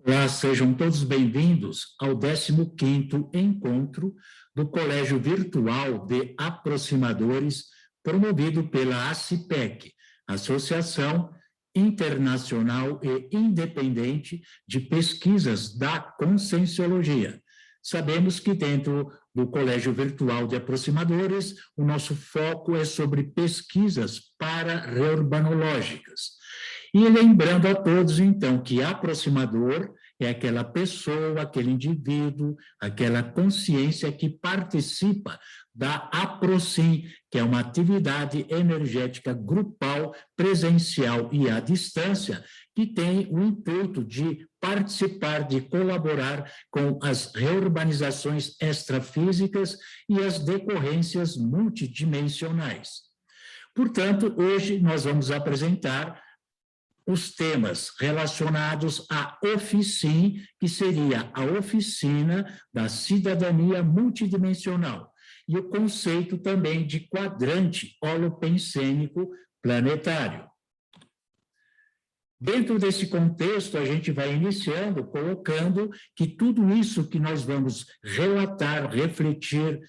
Olá, sejam todos bem-vindos ao 15º encontro do Colégio Virtual de Aproximadores, promovido pela ACIPEC, Associação Internacional e Independente de Pesquisas da Conscienciologia. Sabemos que dentro do Colégio Virtual de Aproximadores, o nosso foco é sobre pesquisas para-reurbanológicas. E lembrando a todos, então, que aproximador é aquela pessoa, aquele indivíduo, aquela consciência que participa da APROCIM, que é uma atividade energética grupal, presencial e à distância, que tem o intuito de participar, de colaborar com as reurbanizações extrafísicas e as decorrências multidimensionais. Portanto, hoje nós vamos apresentar os temas relacionados à OFICIM, que seria a oficina da cidadania multidimensional, e o conceito também de quadrante holopensênico planetário. Dentro desse contexto, a gente vai iniciando, colocando que tudo isso que nós vamos relatar, refletir,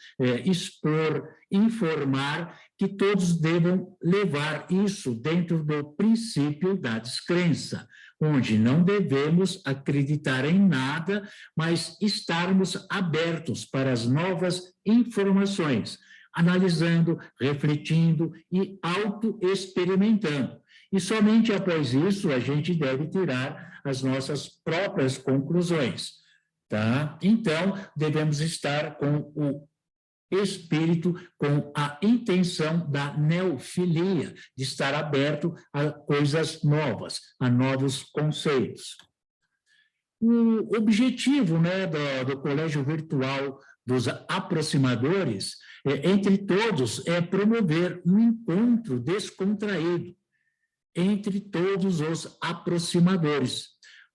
expor, informar, que todos devam levar isso dentro do princípio da descrença, onde não devemos acreditar em nada, mas estarmos abertos para as novas informações, analisando, refletindo e auto-experimentando. E somente após isso a gente deve tirar as nossas próprias conclusões, tá? Então, devemos estar com o espírito, com a intenção da neofilia, de estar aberto a coisas novas, a novos conceitos. O objetivo, né, do Colégio Virtual dos Aproximadores, entre todos, é promover um encontro descontraído entre todos os aproximadores,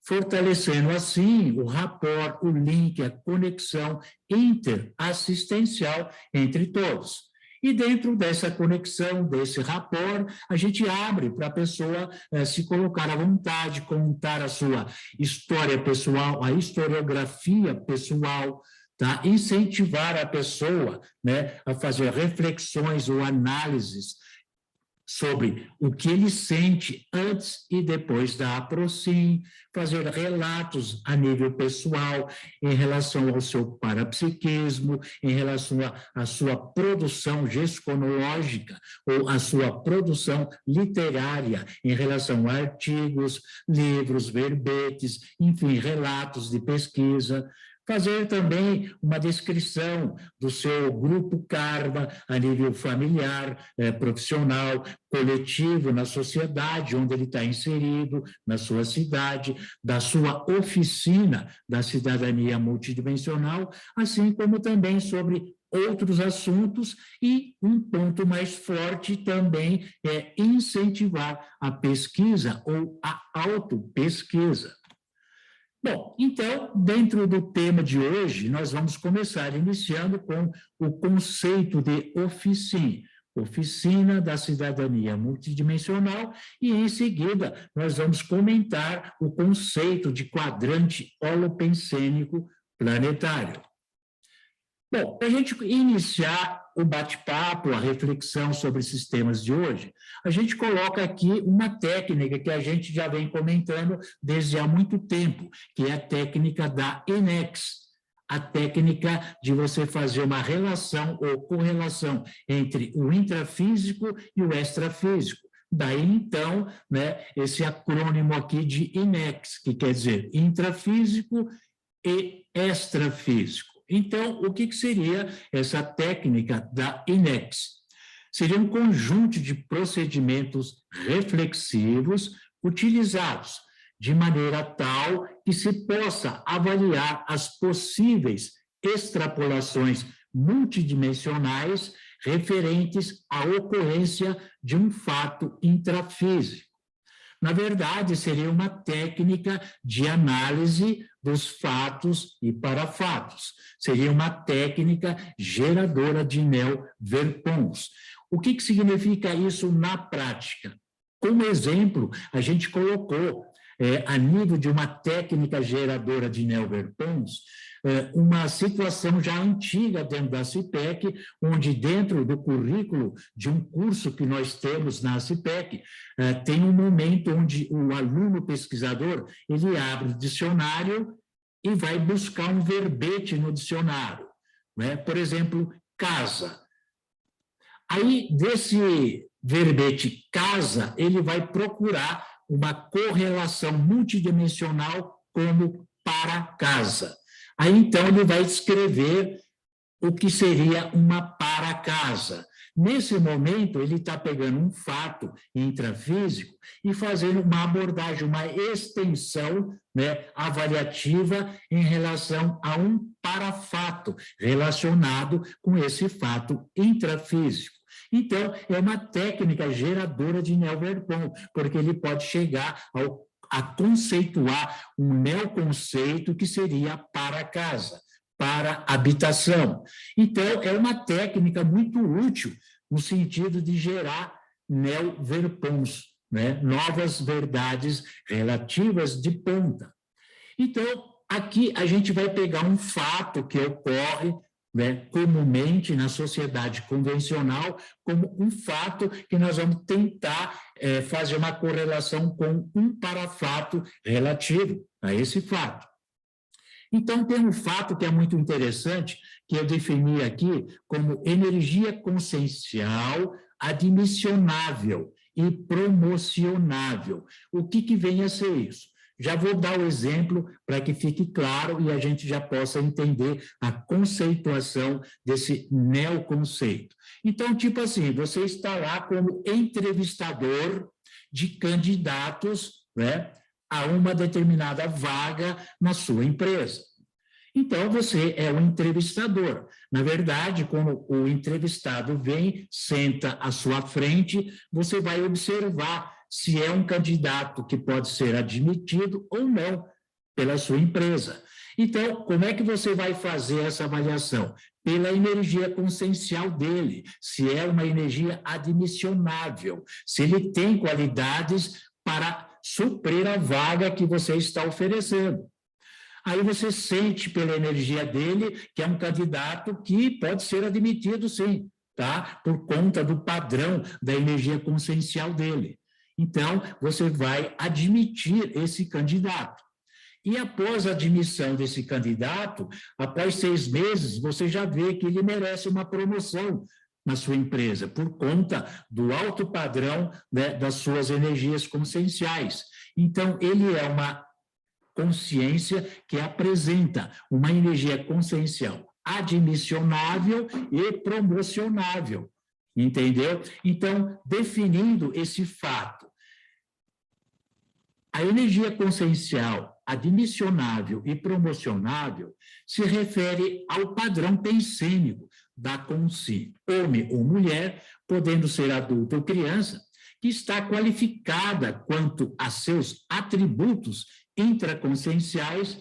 fortalecendo assim o rapport, o link, a conexão interassistencial entre todos. E dentro dessa conexão, desse rapport, a gente abre para a pessoa se colocar à vontade, contar a sua história pessoal, a historiografia pessoal, tá? Incentivar a pessoa, né, a fazer reflexões ou análises sobre o que ele sente antes e depois da APROCIM, fazer relatos a nível pessoal em relação ao seu parapsiquismo, em relação à sua produção gesconológica ou à sua produção literária, em relação a artigos, livros, verbetes, enfim, relatos de pesquisa. Fazer também uma descrição do seu grupo karma a nível familiar, profissional, coletivo, na sociedade onde ele está inserido, na sua cidade, da sua oficina da cidadania multidimensional, assim como também sobre outros assuntos, e um ponto mais forte também é incentivar a pesquisa ou a autopesquisa. Bom, então, dentro do tema de hoje, nós vamos começar iniciando com o conceito de OFICIM, Oficina da Cidadania Multidimensional, e em seguida nós vamos comentar o conceito de quadrante holopensênico planetário. Bom, para a gente iniciar o bate-papo, a reflexão sobre esses temas de hoje, a gente coloca aqui uma técnica que a gente já vem comentando desde há muito tempo, que é a técnica da INEX, a técnica de você fazer uma relação ou correlação entre o intrafísico e o extrafísico. Daí, então, né, esse acrônimo aqui de INEX, que quer dizer intrafísico e extrafísico. Então, o que seria essa técnica da INEX? Seria um conjunto de procedimentos reflexivos utilizados de maneira tal que se possa avaliar as possíveis extrapolações multidimensionais referentes à ocorrência de um fato intrafísico. Na verdade, seria uma técnica de análise dos fatos e parafatos. Seria uma técnica geradora de neo-verpons. O que significa isso na prática? Como exemplo, a gente colocou a nível de uma técnica geradora de Neoverpons, uma situação já antiga dentro da CIPEC, onde dentro do currículo de um curso que nós temos na CIPEC, tem um momento onde o aluno pesquisador, ele abre o dicionário e vai buscar um verbete no dicionário, né? Por exemplo, casa. Aí, desse verbete casa, ele vai procurar uma correlação multidimensional como para casa. Aí, então, ele vai escrever o que seria uma para casa. Nesse momento, ele está pegando um fato intrafísico e fazendo uma abordagem, uma extensão, né, avaliativa em relação a um parafato relacionado com esse fato intrafísico. Então, é uma técnica geradora de Neoverpons, porque ele pode chegar a conceituar um neoconceito que seria para casa, para habitação. Então, é uma técnica muito útil no sentido de gerar Neoverpons, né? Novas verdades relativas de ponta. Então, aqui a gente vai pegar um fato que ocorre, né, comumente na sociedade convencional, como um fato que nós vamos tentar fazer uma correlação com um parafato relativo a esse fato. Então, tem um fato que é muito interessante, que eu defini aqui como energia consciencial admissionável e promocionável. O que vem a ser isso? Já vou dar o exemplo para que fique claro e a gente já possa entender a conceituação desse neoconceito. Então, tipo assim, você está lá como entrevistador de candidatos, né, a uma determinada vaga na sua empresa. Então, você é um entrevistador. Na verdade, quando o entrevistado vem, senta à sua frente, você vai observar se é um candidato que pode ser admitido ou não pela sua empresa. Então, como é que você vai fazer essa avaliação? Pela energia consciencial dele, se é uma energia admissionável, se ele tem qualidades para suprir a vaga que você está oferecendo. Aí você sente pela energia dele que é um candidato que pode ser admitido, sim, tá? Por conta do padrão da energia consciencial dele. Então, você vai admitir esse candidato. E após a admissão desse candidato, após 6 meses, você já vê que ele merece uma promoção na sua empresa, por conta do alto padrão, né, das suas energias conscienciais. Então, ele é uma consciência que apresenta uma energia consciencial admissionável e promocionável, entendeu? Então, definindo esse fato, a energia consciencial admissionável e promocionável se refere ao padrão pensênico da consciência, homem ou mulher, podendo ser adulto ou criança, que está qualificada quanto a seus atributos intraconscienciais,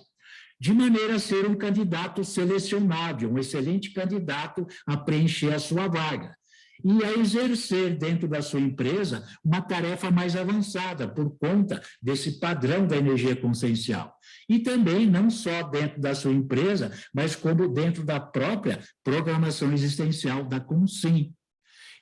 de maneira a ser um candidato selecionável, um excelente candidato a preencher a sua vaga, e a exercer dentro da sua empresa uma tarefa mais avançada, por conta desse padrão da energia consciencial. E também, não só dentro da sua empresa, mas como dentro da própria programação existencial da consciência.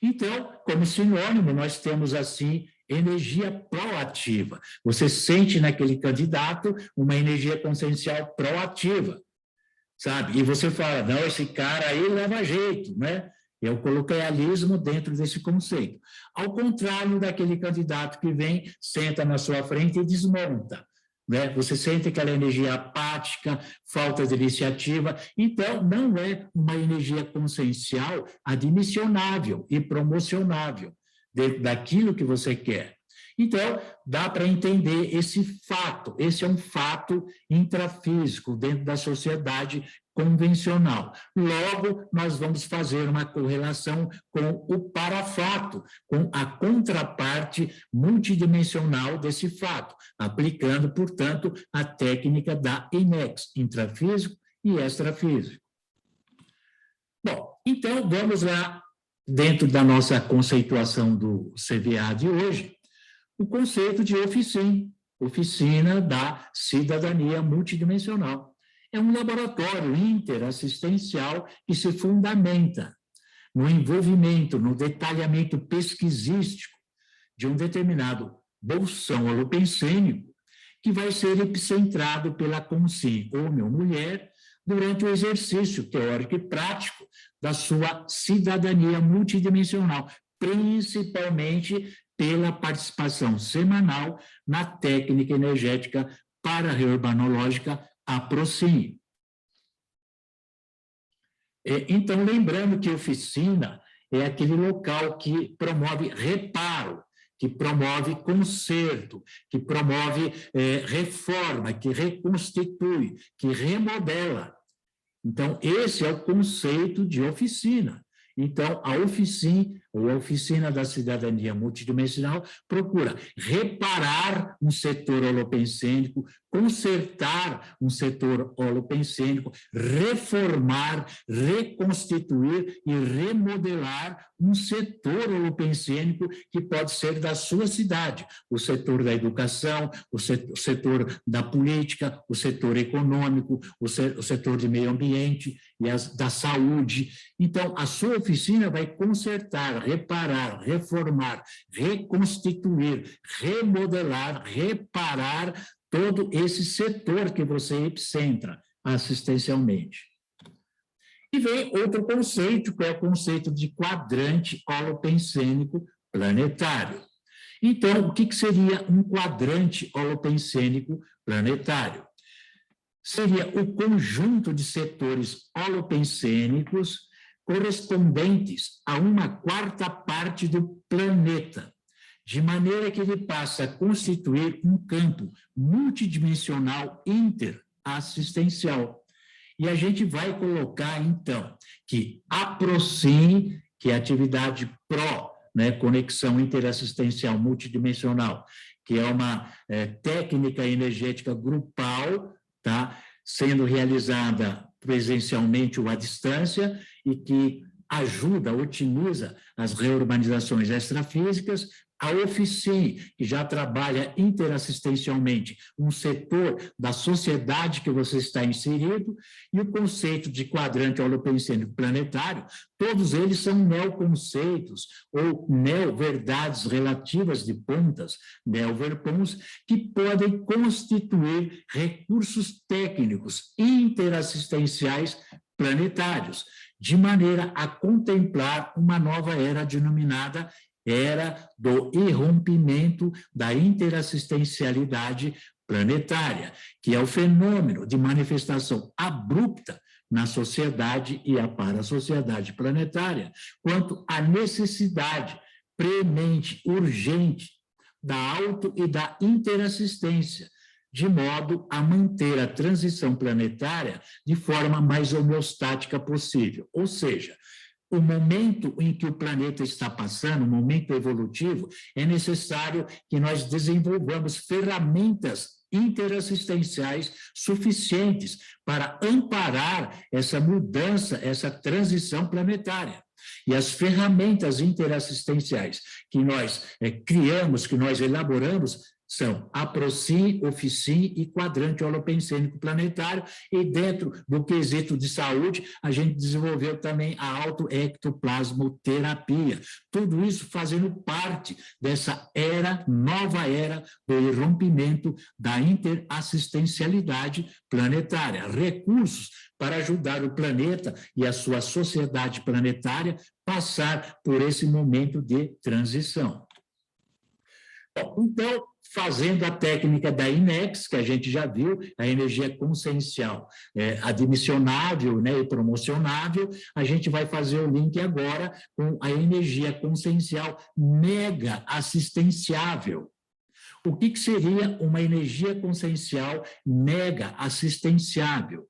Então, como sinônimo, nós temos, assim, energia proativa. Você sente naquele candidato uma energia consciencial proativa, sabe? E você fala, não, esse cara aí leva jeito, né? É o coloquialismo dentro desse conceito. Ao contrário daquele candidato que vem, senta na sua frente e desmonta, né? Você sente aquela energia apática, falta de iniciativa. Então, não é uma energia consciencial admissionável e promocionável dentro daquilo que você quer. Então, dá para entender esse fato. Esse é um fato intrafísico dentro da sociedade convencional. Logo, nós vamos fazer uma correlação com o parafato, com a contraparte multidimensional desse fato, aplicando, portanto, a técnica da INEX, intrafísico e extrafísico. Bom, então vamos lá, dentro da nossa conceituação do CVA de hoje, o conceito de oficina, Oficina da Cidadania Multidimensional. É um laboratório interassistencial que se fundamenta no envolvimento, no detalhamento pesquisístico de um determinado bolsão holopensênico, que vai ser epicentrado pela consciência homem ou mulher durante o exercício teórico e prático da sua cidadania multidimensional, principalmente pela participação semanal na técnica energética para-reurbanológica APROCIN. Então, lembrando que oficina é aquele local que promove reparo, que promove conserto, que promove reforma, que reconstitui, que remodela. Então, esse é o conceito de oficina. Então, a oficina, ou a Oficina da Cidadania Multidimensional, procura reparar um setor holopensênico, consertar um setor holopensênico, reformar, reconstituir e remodelar um setor holopensênico que pode ser da sua cidade, o setor da educação, o setor da política, o setor econômico, o setor de meio ambiente e da saúde. Então, a sua oficina vai consertar, reparar, reformar, reconstituir, remodelar, reparar todo esse setor que você epicentra assistencialmente. E vem outro conceito, que é o conceito de quadrante holopensênico planetário. Então, o que seria um quadrante holopensênico planetário? Seria o conjunto de setores holopensênicos correspondentes a uma quarta parte do planeta, de maneira que ele passa a constituir um campo multidimensional interassistencial. E a gente vai colocar, então, que APROCIN, que é a atividade PRO, né, Conexão Interassistencial Multidimensional, que é uma técnica energética grupal, tá, sendo realizada presencialmente ou à distância, e que ajuda, otimiza as reurbanizações extrafísicas. A Oficin, que já trabalha interassistencialmente um setor da sociedade que você está inserido, e o conceito de quadrante holopensênico planetário, todos eles são neoconceitos ou neoverdades relativas de pontas, neoverpons, que podem constituir recursos técnicos interassistenciais planetários, de maneira a contemplar uma nova era denominada era do irrompimento da interassistencialidade planetária, que é o fenômeno de manifestação abrupta na sociedade e a para-sociedade planetária, quanto à necessidade premente, urgente, da auto- e da interassistência, de modo a manter a transição planetária de forma mais homeostática possível. Ou seja, o momento em que o planeta está passando, o momento evolutivo, é necessário que nós desenvolvamos ferramentas interassistenciais suficientes para amparar essa mudança, essa transição planetária. E as ferramentas interassistenciais que nós criamos, que nós elaboramos, são APROCIN, Oficin e quadrante holopensênico planetário, e dentro do quesito de saúde, a gente desenvolveu também a autoectoplasmoterapia. Tudo isso fazendo parte dessa era, nova era do irrompimento da interassistencialidade planetária. Recursos para ajudar o planeta e a sua sociedade planetária passar por esse momento de transição. Bom, então, fazendo a técnica da INEX, que a gente já viu, a energia consciencial admissionável, né, e promocionável, a gente vai fazer o link agora com a energia consciencial mega assistenciável. O que seria uma energia consciencial mega assistenciável?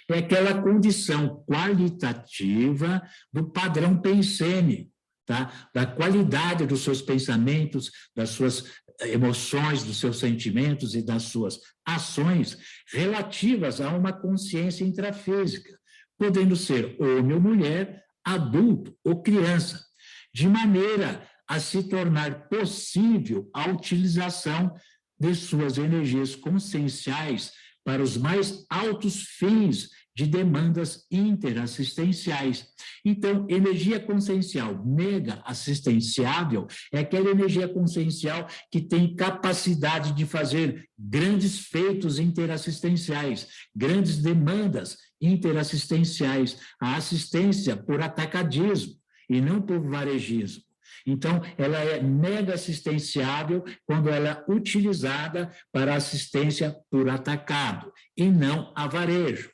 É aquela condição qualitativa do padrão pensênico, tá? Da qualidade dos seus pensamentos, das suas emoções, dos seus sentimentos e das suas ações relativas a uma consciência intrafísica, podendo ser homem ou mulher, adulto ou criança, de maneira a se tornar possível a utilização de suas energias conscienciais para os mais altos fins de demandas interassistenciais. Então, energia consciencial mega assistenciável é aquela energia consciencial que tem capacidade de fazer grandes feitos interassistenciais, grandes demandas interassistenciais, a assistência por atacadismo e não por varejismo. Então, ela é mega assistenciável quando ela é utilizada para assistência por atacado e não a varejo.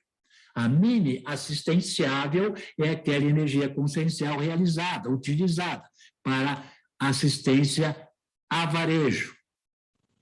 A mini assistenciável é aquela energia consciencial realizada, utilizada para assistência a varejo.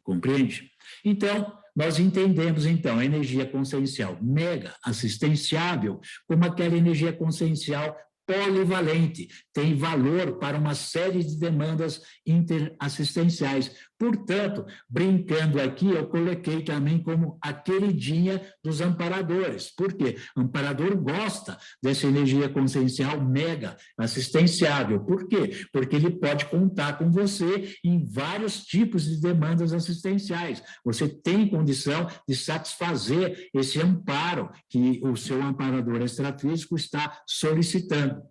Compreende? Então, nós entendemos, então, a energia consciencial mega assistenciável como aquela energia consciencial polivalente, tem valor para uma série de demandas interassistenciais. Portanto, brincando aqui, eu coloquei também como a queridinha dos amparadores. Por quê? O amparador gosta dessa energia consciencial mega assistenciável. Por quê? Porque ele pode contar com você em vários tipos de demandas assistenciais. Você tem condição de satisfazer esse amparo que o seu amparador extrafísico está solicitando.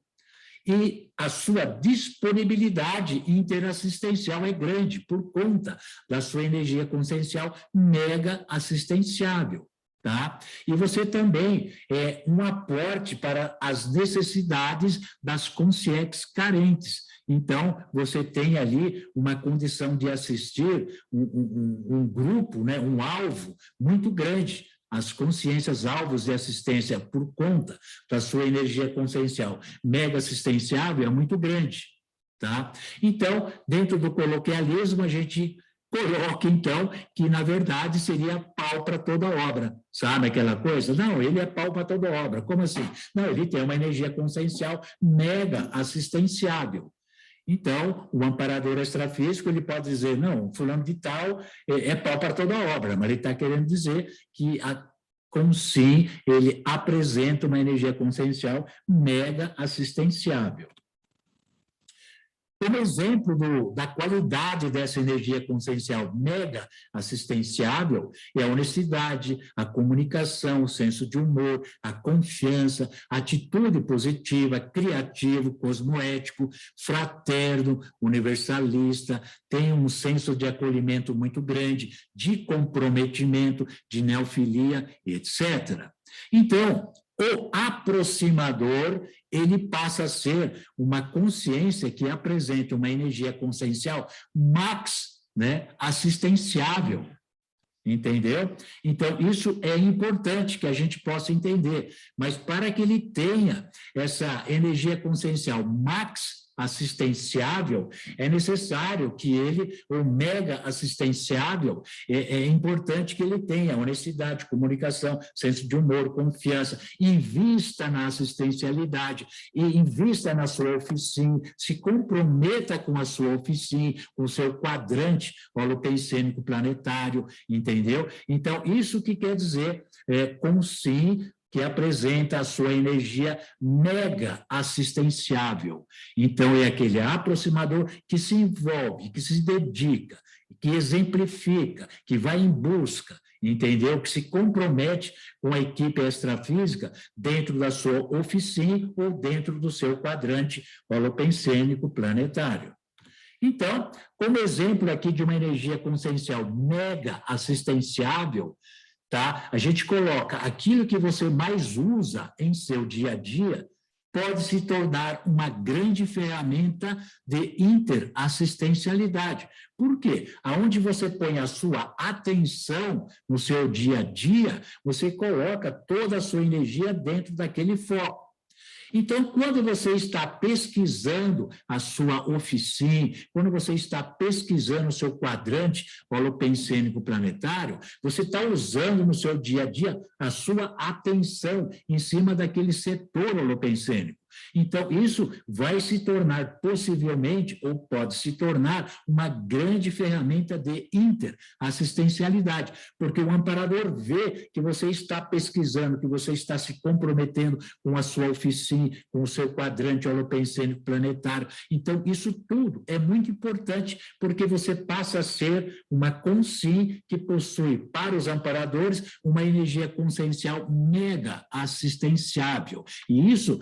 E a sua disponibilidade interassistencial é grande por conta da sua energia consciencial mega assistenciável, tá? E você também é um aporte para as necessidades das consciências carentes. Então, você tem ali uma condição de assistir um grupo, né, um alvo muito grande, as consciências alvos de assistência por conta da sua energia consciencial mega assistenciável é muito grande, tá? Então, dentro do coloquialismo, a gente coloca, então, que, na verdade, seria pau para toda obra, sabe aquela coisa? Não, ele é pau para toda obra. Como assim? Não, ele tem uma energia consciencial mega assistenciável. Então, o amparador extrafísico, ele pode dizer, não, fulano de tal é pau para toda obra, mas ele está querendo dizer que, com sim, ele apresenta uma energia consciencial mega assistenciável. Como exemplo da qualidade dessa energia consciencial mega assistenciável é a honestidade, a comunicação, o senso de humor, a confiança, a atitude positiva, criativo, cosmoético, fraterno, universalista, tem um senso de acolhimento muito grande, de comprometimento, de neofilia, etc. Então, o aproximador, ele passa a ser uma consciência que apresenta uma energia consciencial max, né, assistenciável, entendeu? Então, isso é importante que a gente possa entender, mas para que ele tenha essa energia consciencial max assistenciável, é necessário que ele, o mega assistenciável, é importante que ele tenha honestidade, comunicação, senso de humor, confiança, invista na assistencialidade, e invista na sua oficina, se comprometa com a sua oficina, com o seu quadrante holopensênico planetário, entendeu? Então, isso que quer dizer com sim, que apresenta a sua energia mega assistenciável. Então, é aquele aproximador que se envolve, que se dedica, que exemplifica, que vai em busca, entendeu? Que se compromete com a equipe extrafísica dentro da sua oficina ou dentro do seu quadrante holopensênico planetário. Então, como exemplo aqui de uma energia consciencial mega assistenciável, tá? A gente coloca aquilo que você mais usa em seu dia a dia pode se tornar uma grande ferramenta de interassistencialidade. Por quê? Aonde você põe a sua atenção no seu dia a dia, você coloca toda a sua energia dentro daquele foco. Então, quando você está pesquisando a sua oficina, quando você está pesquisando o seu quadrante holopensênico planetário, você está usando no seu dia a dia a sua atenção em cima daquele setor holopensênico. Então, isso vai se tornar, possivelmente, ou pode se tornar, uma grande ferramenta de interassistencialidade, porque o amparador vê que você está pesquisando, que você está se comprometendo com a sua oficina, com o seu quadrante holopensênico planetário. Então, isso tudo é muito importante, porque você passa a ser uma consciência que possui, para os amparadores, uma energia consciencial mega assistenciável. E isso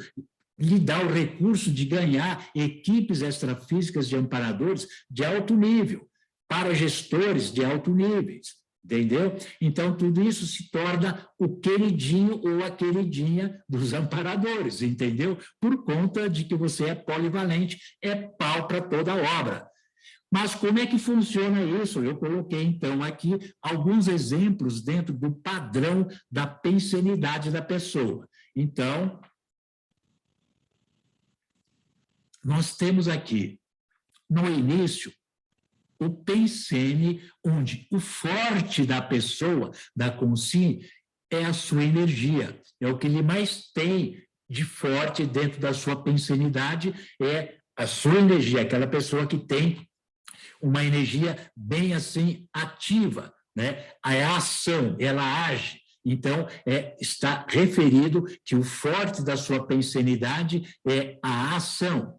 lhe dá o recurso de ganhar equipes extrafísicas de amparadores de alto nível, para gestores de alto nível, entendeu? Então, tudo isso se torna o queridinho ou a queridinha dos amparadores, entendeu? Por conta de que você é polivalente, é pau para toda obra. Mas como é que funciona isso? Eu coloquei, então, aqui alguns exemplos dentro do padrão da pensenidade da pessoa. Então, nós temos aqui, no início, o pensene, onde o forte da pessoa, da consciência, é a sua energia. É o que ele mais tem de forte dentro da sua pensenidade, é a sua energia, aquela pessoa que tem uma energia bem assim ativa, né? A ação, ela age. Então, está referido que o forte da sua pensenidade é a ação.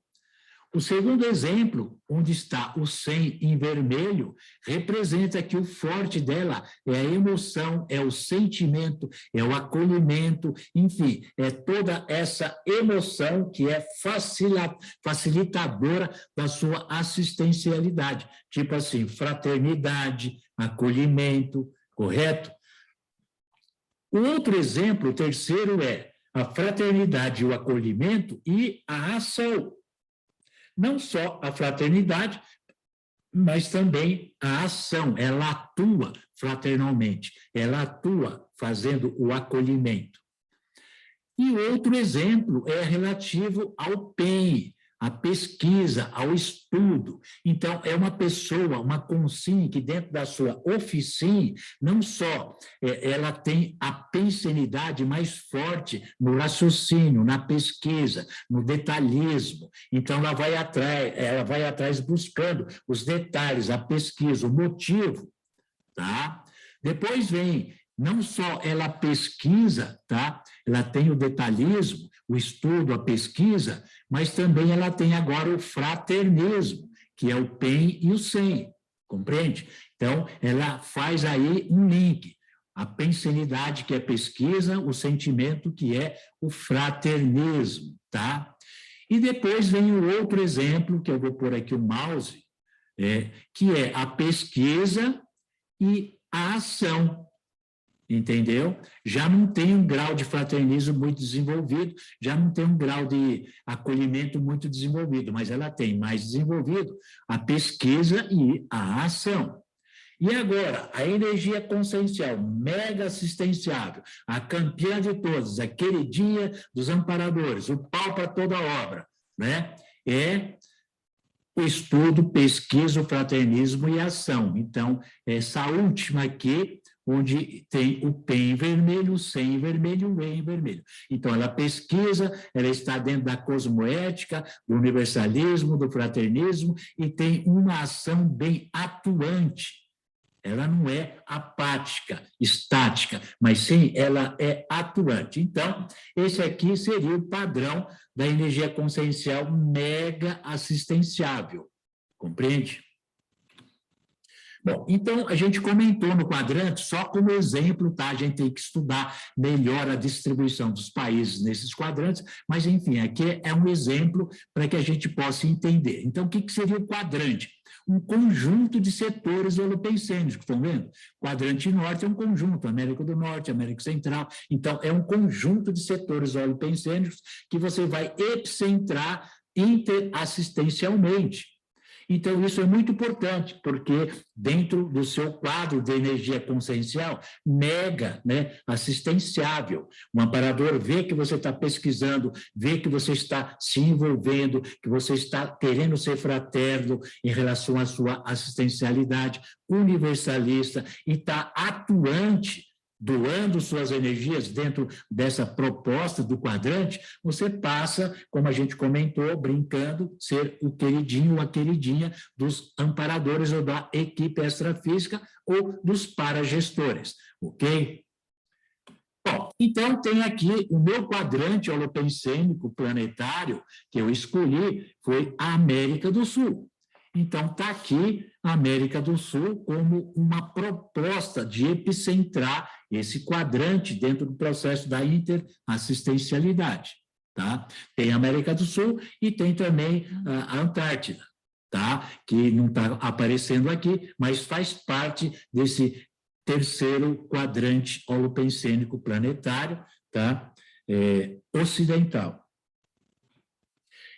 O segundo exemplo, onde está o 100 em vermelho, representa que o forte dela é a emoção, é o sentimento, é o acolhimento, enfim, é toda essa emoção que é facilitadora da sua assistencialidade. Tipo assim, fraternidade, acolhimento, correto? O outro exemplo, o terceiro, é a fraternidade, o acolhimento e a ação. Não só a fraternidade, mas também a ação. Ela atua fraternalmente, ela atua fazendo o acolhimento. E outro exemplo é relativo ao PEN, à pesquisa, ao estudo. Então, é uma pessoa, uma consciência que dentro da sua oficina, não só ela tem a pensenidade mais forte no raciocínio, na pesquisa, no detalhismo. Então, ela vai atrás buscando os detalhes, a pesquisa, o motivo, tá? Depois vem, não só ela pesquisa, tá? Ela tem o detalhismo, o estudo, a pesquisa, mas também ela tem agora o fraternismo, que é o PEN e o SEM, compreende? Então, ela faz aí um link, a pensenidade, que é pesquisa, o sentimento, que é o fraternismo, tá? E depois vem o outro exemplo, que eu vou pôr aqui o mouse, que é a pesquisa e a ação, entendeu? Já não tem um grau de fraternismo muito desenvolvido, já não tem um grau de acolhimento muito desenvolvido, mas ela tem mais desenvolvido a pesquisa e a ação. E agora, a energia consciencial, mega assistenciável, a campeã de todas, a queridinha dos amparadores, o pau para toda obra, né? É o estudo, pesquisa, o fraternismo e a ação. Então, essa última aqui, onde tem o PEN em vermelho, o SEM em vermelho e o E em vermelho. Então, ela pesquisa, ela está dentro da cosmoética, do universalismo, do fraternismo, e tem uma ação bem atuante. Ela não é apática, estática, mas sim, ela é atuante. Então, esse aqui seria o padrão da energia consciencial mega assistenciável, compreende? Bom, então, a gente comentou no quadrante, só como exemplo, tá? A gente tem que estudar melhor a distribuição dos países nesses quadrantes, mas, enfim, aqui é um exemplo para que a gente possa entender. Então, o que seria o quadrante? Um conjunto de setores holopensênicos, estão vendo? Quadrante norte é um conjunto, América do Norte, América Central. Então, é um conjunto de setores holopensênicos que você vai epicentrar interassistencialmente. Então, isso é muito importante, porque dentro do seu quadro de energia consciencial, mega, né, assistenciável, o amparador vê que você está pesquisando, vê que você está se envolvendo, que você está querendo ser fraterno em relação à sua assistencialidade universalista e está atuante doando suas energias dentro dessa proposta do quadrante, você passa, como a gente comentou, brincando, ser o queridinho ou a queridinha dos amparadores ou da equipe extrafísica ou dos paragestores, ok? Bom, então tem aqui o meu quadrante holopensêmico planetário que eu escolhi, foi a América do Sul. Então, está aqui a América do Sul como uma proposta de epicentrar esse quadrante dentro do processo da interassistencialidade. Tá? Tem a América do Sul e tem também a Antártida, tá? Que não está aparecendo aqui, mas faz parte desse terceiro quadrante holopensênico planetário, tá? Ocidental.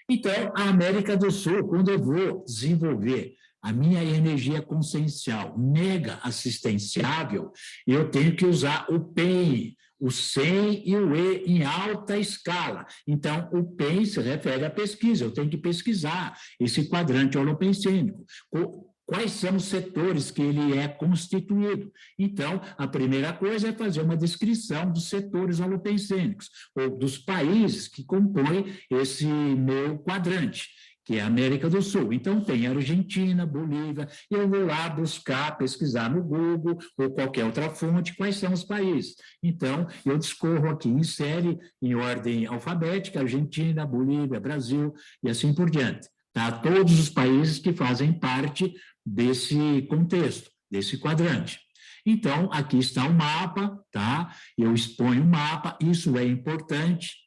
Então, a América do Sul, quando eu vou desenvolver a minha energia consciencial mega assistenciável, eu tenho que usar o PEN, o SEM e o E em alta escala. Então, o PEN se refere à pesquisa, eu tenho que pesquisar esse quadrante holopensênico. Quais são os setores que ele é constituído? Então, a primeira coisa é fazer uma descrição dos setores holopensênicos, ou dos países que compõem esse meu quadrante, que é a América do Sul. Então, tem Argentina, Bolívia, e eu vou lá buscar, pesquisar no Google ou qualquer outra fonte quais são os países. Então, eu discorro aqui em série, em ordem alfabética, Argentina, Bolívia, Brasil, e assim por diante. Tá? Todos os países que fazem parte desse contexto, desse quadrante. Então, aqui está o mapa, tá? Eu exponho o mapa, isso é importante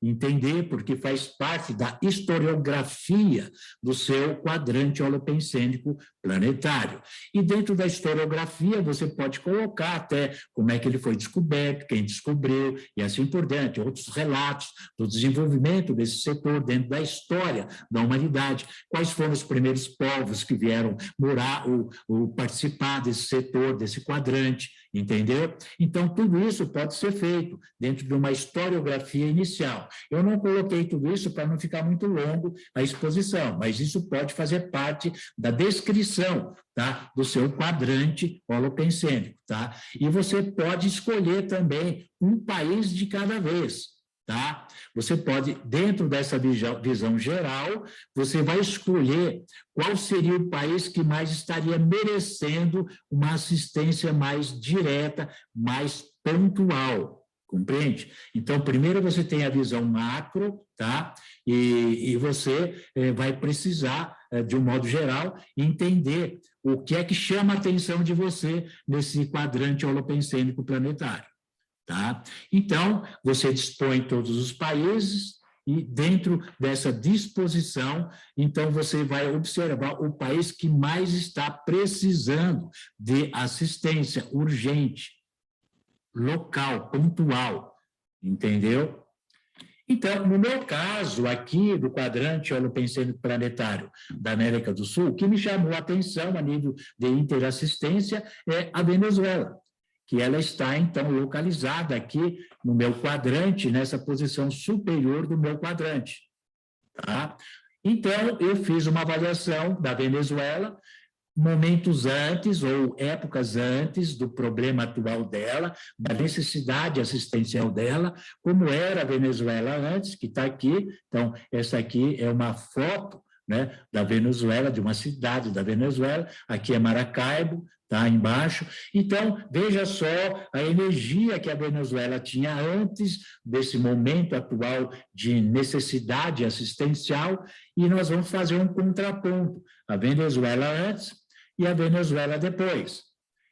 entender, porque faz parte da historiografia do seu quadrante holopensênico planetário. E dentro da historiografia, você pode colocar até como é que ele foi descoberto, quem descobriu, e assim por diante, outros relatos do desenvolvimento desse setor dentro da história da humanidade, quais foram os primeiros povos que vieram morar ou participar desse setor, desse quadrante, entendeu? Então, tudo isso pode ser feito dentro de uma historiografia inicial. Eu não coloquei tudo isso para não ficar muito longo a exposição, mas isso pode fazer parte da descrição, tá, do seu quadrante holopensênico, tá? E você pode escolher também um país de cada vez, tá? Você pode, dentro dessa visão geral, você vai escolher qual seria o país que mais estaria merecendo uma assistência mais direta, mais pontual. Compreende? Então, primeiro você tem a visão macro, tá? E você vai precisar, de um modo geral, entender o que é que chama a atenção de você nesse quadrante holopensênico planetário, tá? Então, você dispõe todos os países e dentro dessa disposição, então você vai observar o país que mais está precisando de assistência urgente, local, pontual, entendeu? Então, no meu caso aqui do quadrante holopensênico planetário da América do Sul, o que me chamou a atenção a nível de interassistência é a Venezuela, que ela está, então, localizada aqui no meu quadrante, nessa posição superior do meu quadrante, tá? Então, eu fiz uma avaliação da Venezuela, momentos antes ou épocas antes do problema atual dela, da necessidade assistencial dela, como era a Venezuela antes, que está aqui. Então, essa aqui é uma foto, né, da Venezuela, de uma cidade da Venezuela, aqui é Maracaibo, tá embaixo. Então, veja só a energia que a Venezuela tinha antes desse momento atual de necessidade assistencial, e nós vamos fazer um contraponto. A Venezuela antes e a Venezuela depois.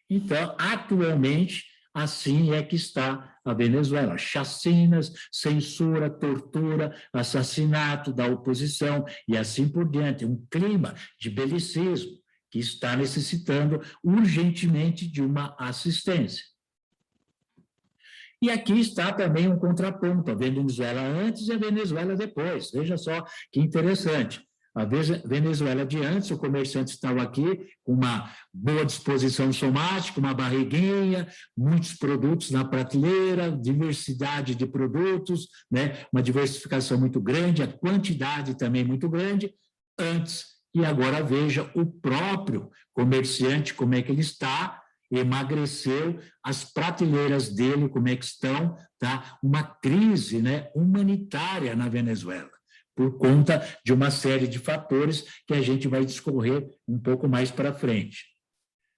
Então, atualmente, assim é que está a Venezuela. Chacinas, censura, tortura, assassinato da oposição e assim por diante. Um clima de belicismo que está necessitando urgentemente de uma assistência. E aqui está também um contraponto, a Venezuela antes e a Venezuela depois. Veja só que interessante. A Venezuela de antes, o comerciante estava aqui com uma boa disposição somática, uma barriguinha, muitos produtos na prateleira, diversidade de produtos, né? Uma diversificação muito grande, a quantidade também muito grande, antes. E agora veja o próprio comerciante, como é que ele está, emagreceu, as prateleiras dele, como é que estão, tá? Uma crise, né, humanitária na Venezuela, por conta de uma série de fatores que a gente vai discorrer um pouco mais para frente.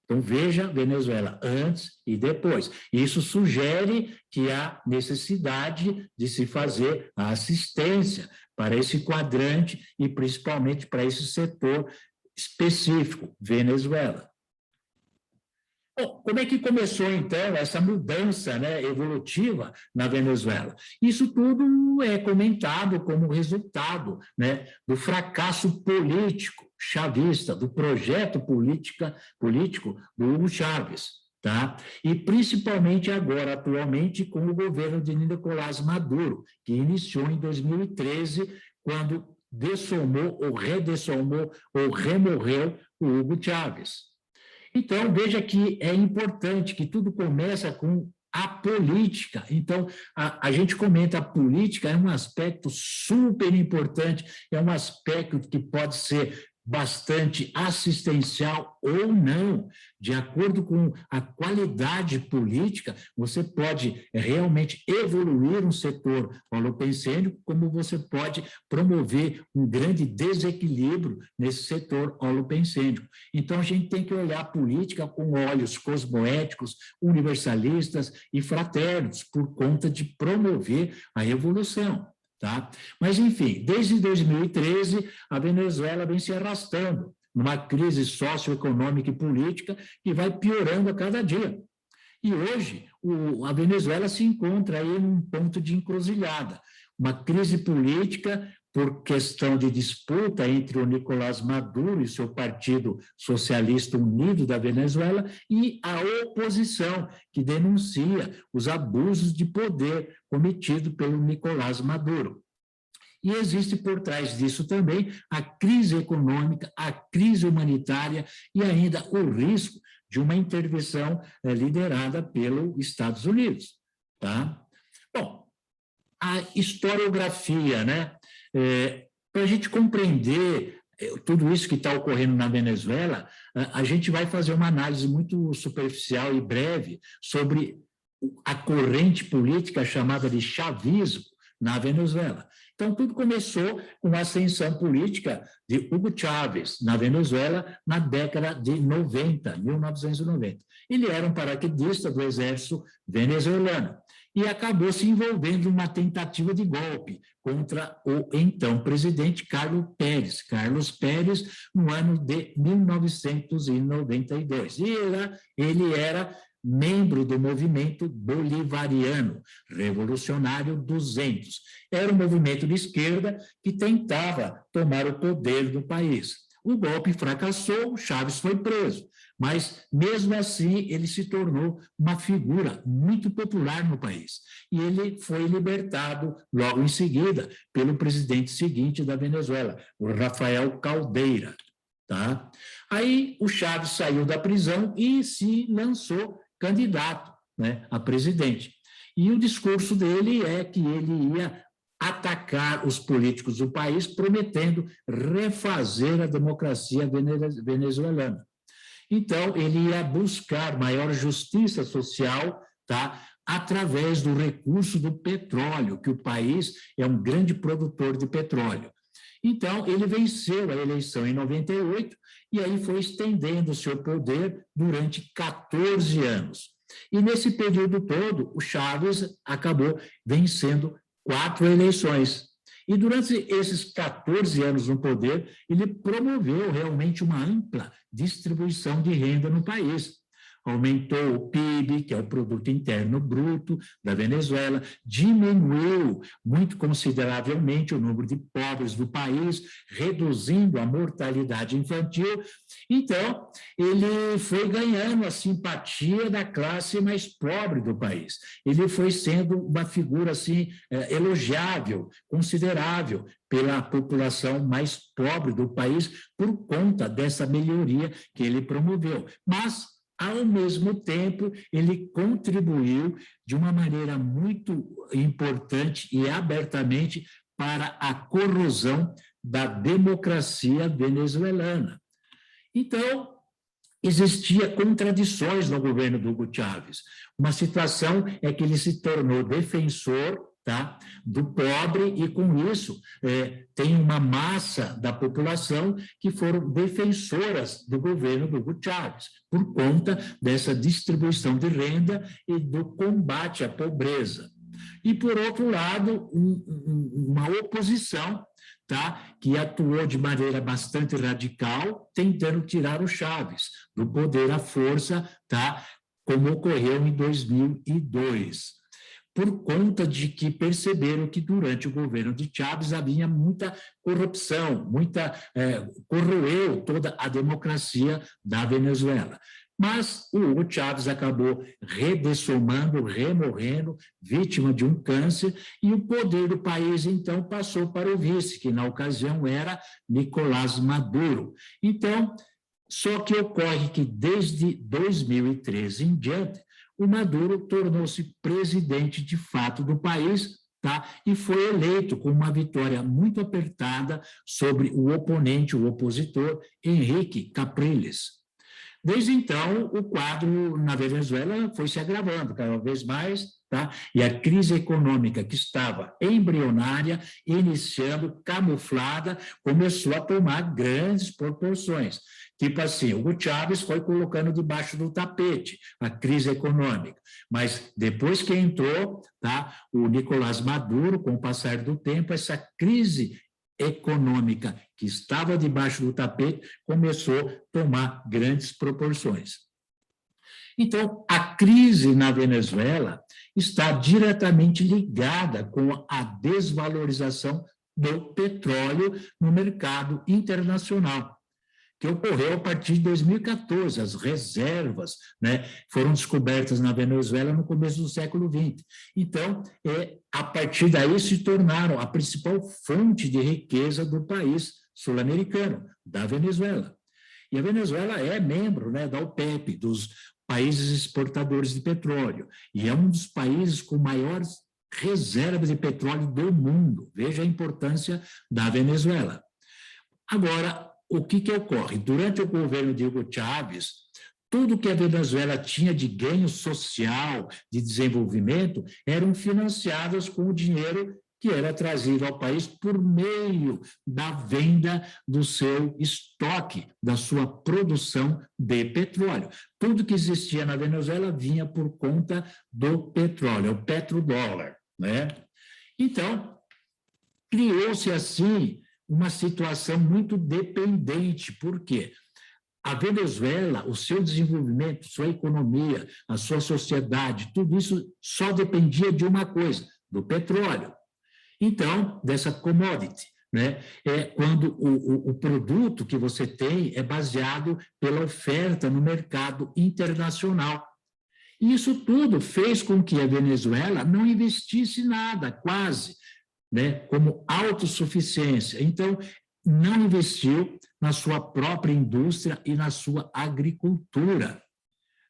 Então, veja Venezuela antes e depois. Isso sugere que há necessidade de se fazer a assistência para esse quadrante e principalmente para esse setor específico, Venezuela. Bom, como é que começou, então, essa mudança, né, evolutiva na Venezuela? Isso tudo é comentado como resultado, né, do fracasso político chavista, do projeto político do Hugo Chávez, tá? E principalmente agora, atualmente, com o governo de Nicolás Maduro, que iniciou em 2013, quando dessomou ou redessomou ou remorreu o Hugo Chávez. Então, veja que é importante que tudo começa com a política. Então, a gente comenta a política é um aspecto super importante, é um aspecto que pode ser bastante assistencial ou não, de acordo com a qualidade política, você pode realmente evoluir um setor holopensênico, como você pode promover um grande desequilíbrio nesse setor holopensênico. Então, a gente tem que olhar a política com olhos cosmoéticos, universalistas e fraternos, por conta de promover a evolução. Tá? Mas, enfim, desde 2013, a Venezuela vem se arrastando numa crise socioeconômica e política que vai piorando a cada dia. E hoje, a Venezuela se encontra aí num ponto de encruzilhada, uma crise política por questão de disputa entre o Nicolás Maduro e seu Partido Socialista Unido da Venezuela e a oposição, que denuncia os abusos de poder cometidos pelo Nicolás Maduro. E existe por trás disso também a crise econômica, a crise humanitária e ainda o risco de uma intervenção liderada pelos Estados Unidos. Tá? Bom, a historiografia, né? Para a gente compreender tudo isso que está ocorrendo na Venezuela, a gente vai fazer uma análise muito superficial e breve sobre a corrente política chamada de chavismo na Venezuela. Então, tudo começou com a ascensão política de Hugo Chávez na Venezuela na década de 90, 1990. Ele era um paraquedista do exército venezuelano e acabou se envolvendo numa tentativa de golpe contra o então presidente Carlos Pérez, no ano de 1992. E ele era membro do movimento bolivariano, Revolucionário 200. Era um movimento de esquerda que tentava tomar o poder do país. O golpe fracassou, Chávez foi preso, mas, mesmo assim, ele se tornou uma figura muito popular no país. E ele foi libertado logo em seguida pelo presidente seguinte da Venezuela, o Rafael Caldeira. Tá? Aí o Chávez saiu da prisão e se lançou candidato, né, a presidente. E o discurso dele é que ele ia atacar os políticos do país, prometendo refazer a democracia venezuelana. Então, ele ia buscar maior justiça social, tá, através do recurso do petróleo, que o país é um grande produtor de petróleo. Então, ele venceu a eleição em 98 e aí foi estendendo o seu poder durante 14 anos. E nesse período todo, o Chávez acabou vencendo 4 eleições. E durante esses 14 anos no poder, ele promoveu realmente uma ampla distribuição de renda no país. Aumentou o PIB, que é o Produto Interno Bruto da Venezuela, diminuiu muito consideravelmente o número de pobres do país, reduzindo a mortalidade infantil. Então, ele foi ganhando a simpatia da classe mais pobre do país. Ele foi sendo uma figura assim elogiável, considerável pela população mais pobre do país por conta dessa melhoria que ele promoveu. Mas ao mesmo tempo, ele contribuiu de uma maneira muito importante e abertamente para a corrosão da democracia venezuelana. Então, existia contradições no governo do Hugo Chávez. Uma situação é que ele se tornou defensor, tá, do pobre e, com isso, tem uma massa da população que foram defensoras do governo do Hugo Chávez, por conta dessa distribuição de renda e do combate à pobreza. E, por outro lado, uma oposição, tá, que atuou de maneira bastante radical, tentando tirar o Chávez do poder à força, tá, como ocorreu em 2002, por conta de que perceberam que durante o governo de Chávez havia muita corrupção, corroeu toda a democracia da Venezuela. Mas o Hugo Chávez acabou redessomando, remorrendo, vítima de um câncer, e o poder do país, então, passou para o vice, que na ocasião era Nicolás Maduro. Então, só que ocorre que desde 2013 em diante, o Maduro tornou-se presidente de fato do país, tá? E foi eleito com uma vitória muito apertada sobre o oponente, o opositor, Henrique Capriles. Desde então, o quadro na Venezuela foi se agravando cada vez mais, tá? E a crise econômica, que estava embrionária, iniciando, camuflada, começou a tomar grandes proporções. Tipo assim, o Hugo Chávez foi colocando debaixo do tapete a crise econômica, mas depois que entrou, tá, o Nicolás Maduro, com o passar do tempo, essa crise econômica que estava debaixo do tapete começou a tomar grandes proporções. Então, a crise na Venezuela está diretamente ligada com a desvalorização do petróleo no mercado internacional, que ocorreu a partir de 2014. As reservas, né, foram descobertas na Venezuela no começo do século XX. Então, a partir daí se tornaram a principal fonte de riqueza do país sul-americano, da Venezuela. E a Venezuela é membro, né, da OPEP, dos países exportadores de petróleo, e é um dos países com maiores reservas de petróleo do mundo. Veja a importância da Venezuela. Agora, o que ocorre? Durante o governo de Hugo Chávez, tudo que a Venezuela tinha de ganho social, de desenvolvimento, eram financiadas com o dinheiro que era trazido ao país por meio da venda do seu estoque, da sua produção de petróleo. Tudo que existia na Venezuela vinha por conta do petróleo, o petrodólar, né? Então, criou-se assim uma situação muito dependente. Por quê? A Venezuela, o seu desenvolvimento, sua economia, a sua sociedade, tudo isso só dependia de uma coisa, do petróleo. Então, dessa commodity, né? É quando o produto que você tem é baseado pela oferta no mercado internacional. Isso tudo fez com que a Venezuela não investisse nada, quase, né, como autossuficiência. Então, não investiu na sua própria indústria e na sua agricultura.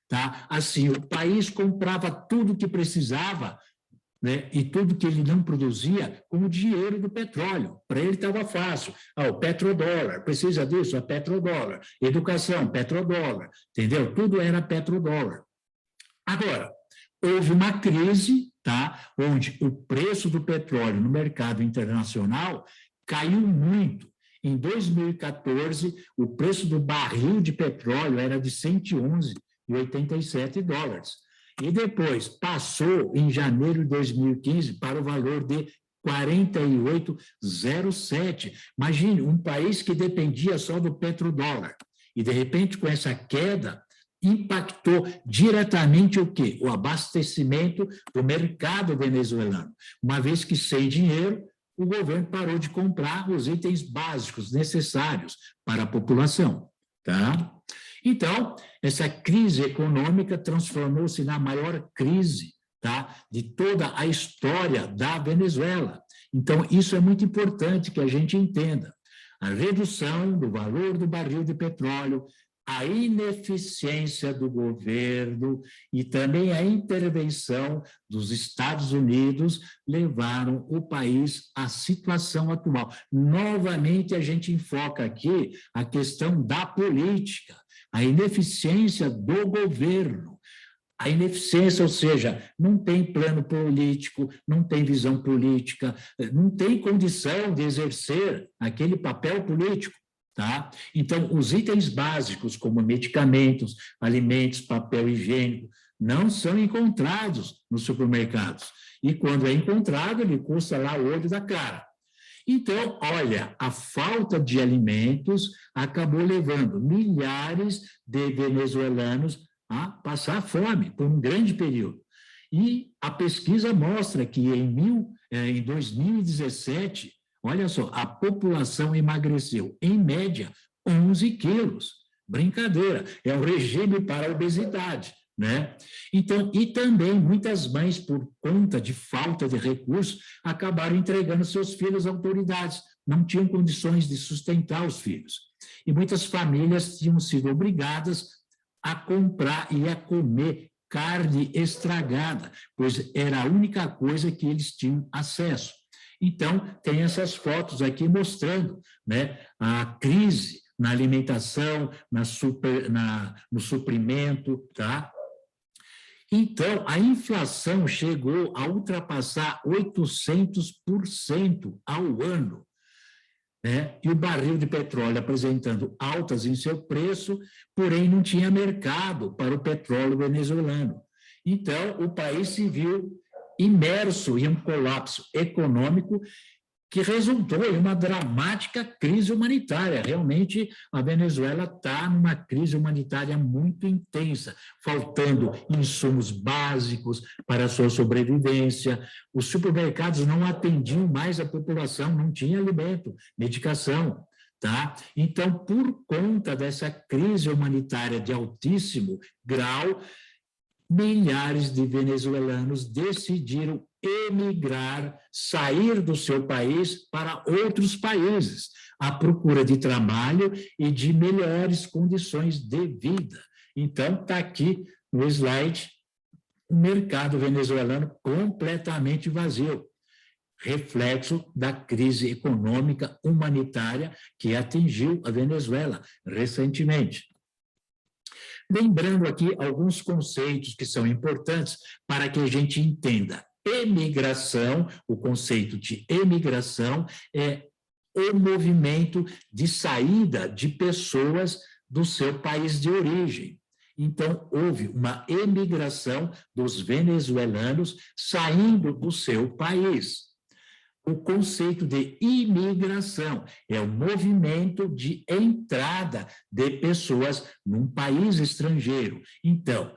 Tá? Assim, o país comprava tudo que precisava, né, e tudo que ele não produzia com o dinheiro do petróleo. Para ele estava fácil. O petrodólar, precisa disso? É petrodólar. Educação, petrodólar. Entendeu? Tudo era petrodólar. Agora, houve uma crise, tá, onde o preço do petróleo no mercado internacional caiu muito. Em 2014, o preço do barril de petróleo era de 111,87 dólares. E depois passou, em janeiro de 2015, para o valor de 48,07. Imagine, um país que dependia só do petrodólar. E, de repente, com essa queda, impactou diretamente o quê? O abastecimento do mercado venezuelano, uma vez que, sem dinheiro, o governo parou de comprar os itens básicos necessários para a população, tá? Então, essa crise econômica transformou-se na maior crise, tá, de toda a história da Venezuela. Então, isso é muito importante que a gente entenda. A redução do valor do barril de petróleo, a ineficiência do governo e também a intervenção dos Estados Unidos levaram o país à situação atual. Novamente, a gente enfoca aqui a questão da política, a ineficiência do governo. A ineficiência, ou seja, não tem plano político, não tem visão política, não tem condição de exercer aquele papel político. Tá? Então, os itens básicos, como medicamentos, alimentos, papel higiênico, não são encontrados nos supermercados. E quando é encontrado, ele custa lá o olho da cara. Então, olha, a falta de alimentos acabou levando milhares de venezuelanos a passar fome por um grande período. E a pesquisa mostra que em 2017, olha só, a população emagreceu, em média, 11 quilos. Brincadeira, é um regime para a obesidade, né? Então, e também muitas mães, por conta de falta de recursos, acabaram entregando seus filhos às autoridades, não tinham condições de sustentar os filhos. E muitas famílias tinham sido obrigadas a comprar e a comer carne estragada, pois era a única coisa que eles tinham acesso. Então, tem essas fotos aqui mostrando, né, a crise na alimentação, no suprimento, tá? Então, a inflação chegou a ultrapassar 800% ao ano, né? E o barril de petróleo apresentando altas em seu preço, porém não tinha mercado para o petróleo venezuelano. Então, o país se viu imerso em um colapso econômico que resultou em uma dramática crise humanitária. Realmente, a Venezuela está numa crise humanitária muito intensa, faltando insumos básicos para a sua sobrevivência. Os supermercados não atendiam mais a população, não tinha alimento, medicação. Tá? Então, por conta dessa crise humanitária de altíssimo grau, milhares de venezuelanos decidiram emigrar, sair do seu país para outros países, à procura de trabalho e de melhores condições de vida. Então, está aqui no slide o mercado venezuelano completamente vazio, reflexo da crise econômica humanitária que atingiu a Venezuela recentemente. Lembrando aqui alguns conceitos que são importantes para que a gente entenda. Emigração, o conceito de emigração é o movimento de saída de pessoas do seu país de origem. Então, houve uma emigração dos venezuelanos saindo do seu país. O conceito de imigração é o movimento de entrada de pessoas num país estrangeiro. Então,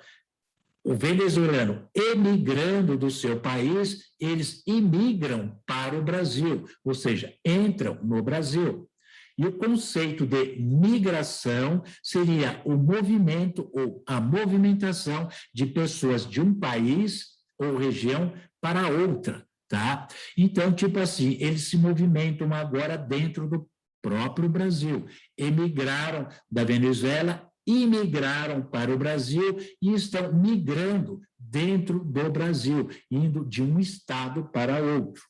o venezuelano emigrando do seu país, eles imigram para o Brasil, ou seja, entram no Brasil. E o conceito de migração seria o movimento ou a movimentação de pessoas de um país ou região para outra. Tá? Então, tipo assim, eles se movimentam agora dentro do próprio Brasil. Emigraram da Venezuela, imigraram para o Brasil e estão migrando dentro do Brasil, indo de um estado para outro.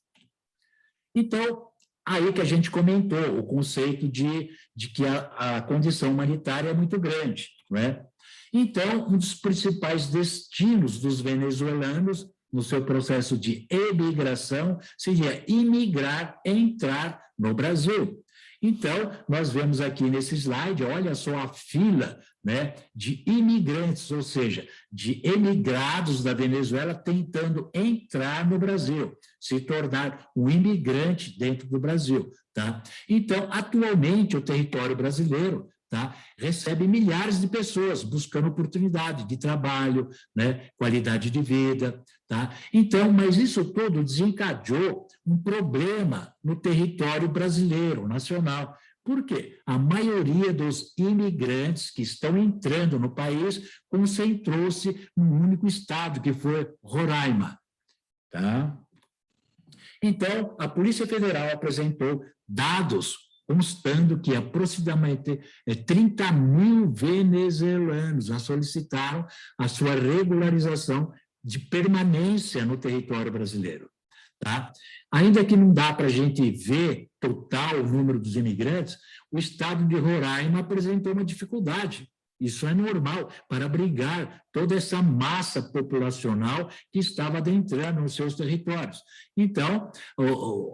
Então, aí que a gente comentou o conceito de que a condição humanitária é muito grande, não é? Então, um dos principais destinos dos venezuelanos no seu processo de emigração, seria imigrar, entrar no Brasil. Então, nós vemos aqui nesse slide, olha só a fila, né, de imigrantes, ou seja, de emigrados da Venezuela tentando entrar no Brasil, se tornar um imigrante dentro do Brasil. Tá? Então, atualmente, o território brasileiro recebe milhares de pessoas buscando oportunidade de trabalho, né, qualidade de vida. Tá? Então, mas isso tudo desencadeou um problema no território brasileiro, nacional. Por quê? A maioria dos imigrantes que estão entrando no país concentrou-se num único estado, que foi Roraima. Tá? Então, a Polícia Federal apresentou dados constando que aproximadamente 30 mil venezuelanos já solicitaram a sua regularização de permanência no território brasileiro. Tá? Ainda que não dá para a gente ver total o número dos imigrantes, o estado de Roraima apresentou uma dificuldade, Isso é normal para abrigar toda essa massa populacional que estava adentrando nos seus territórios. Então,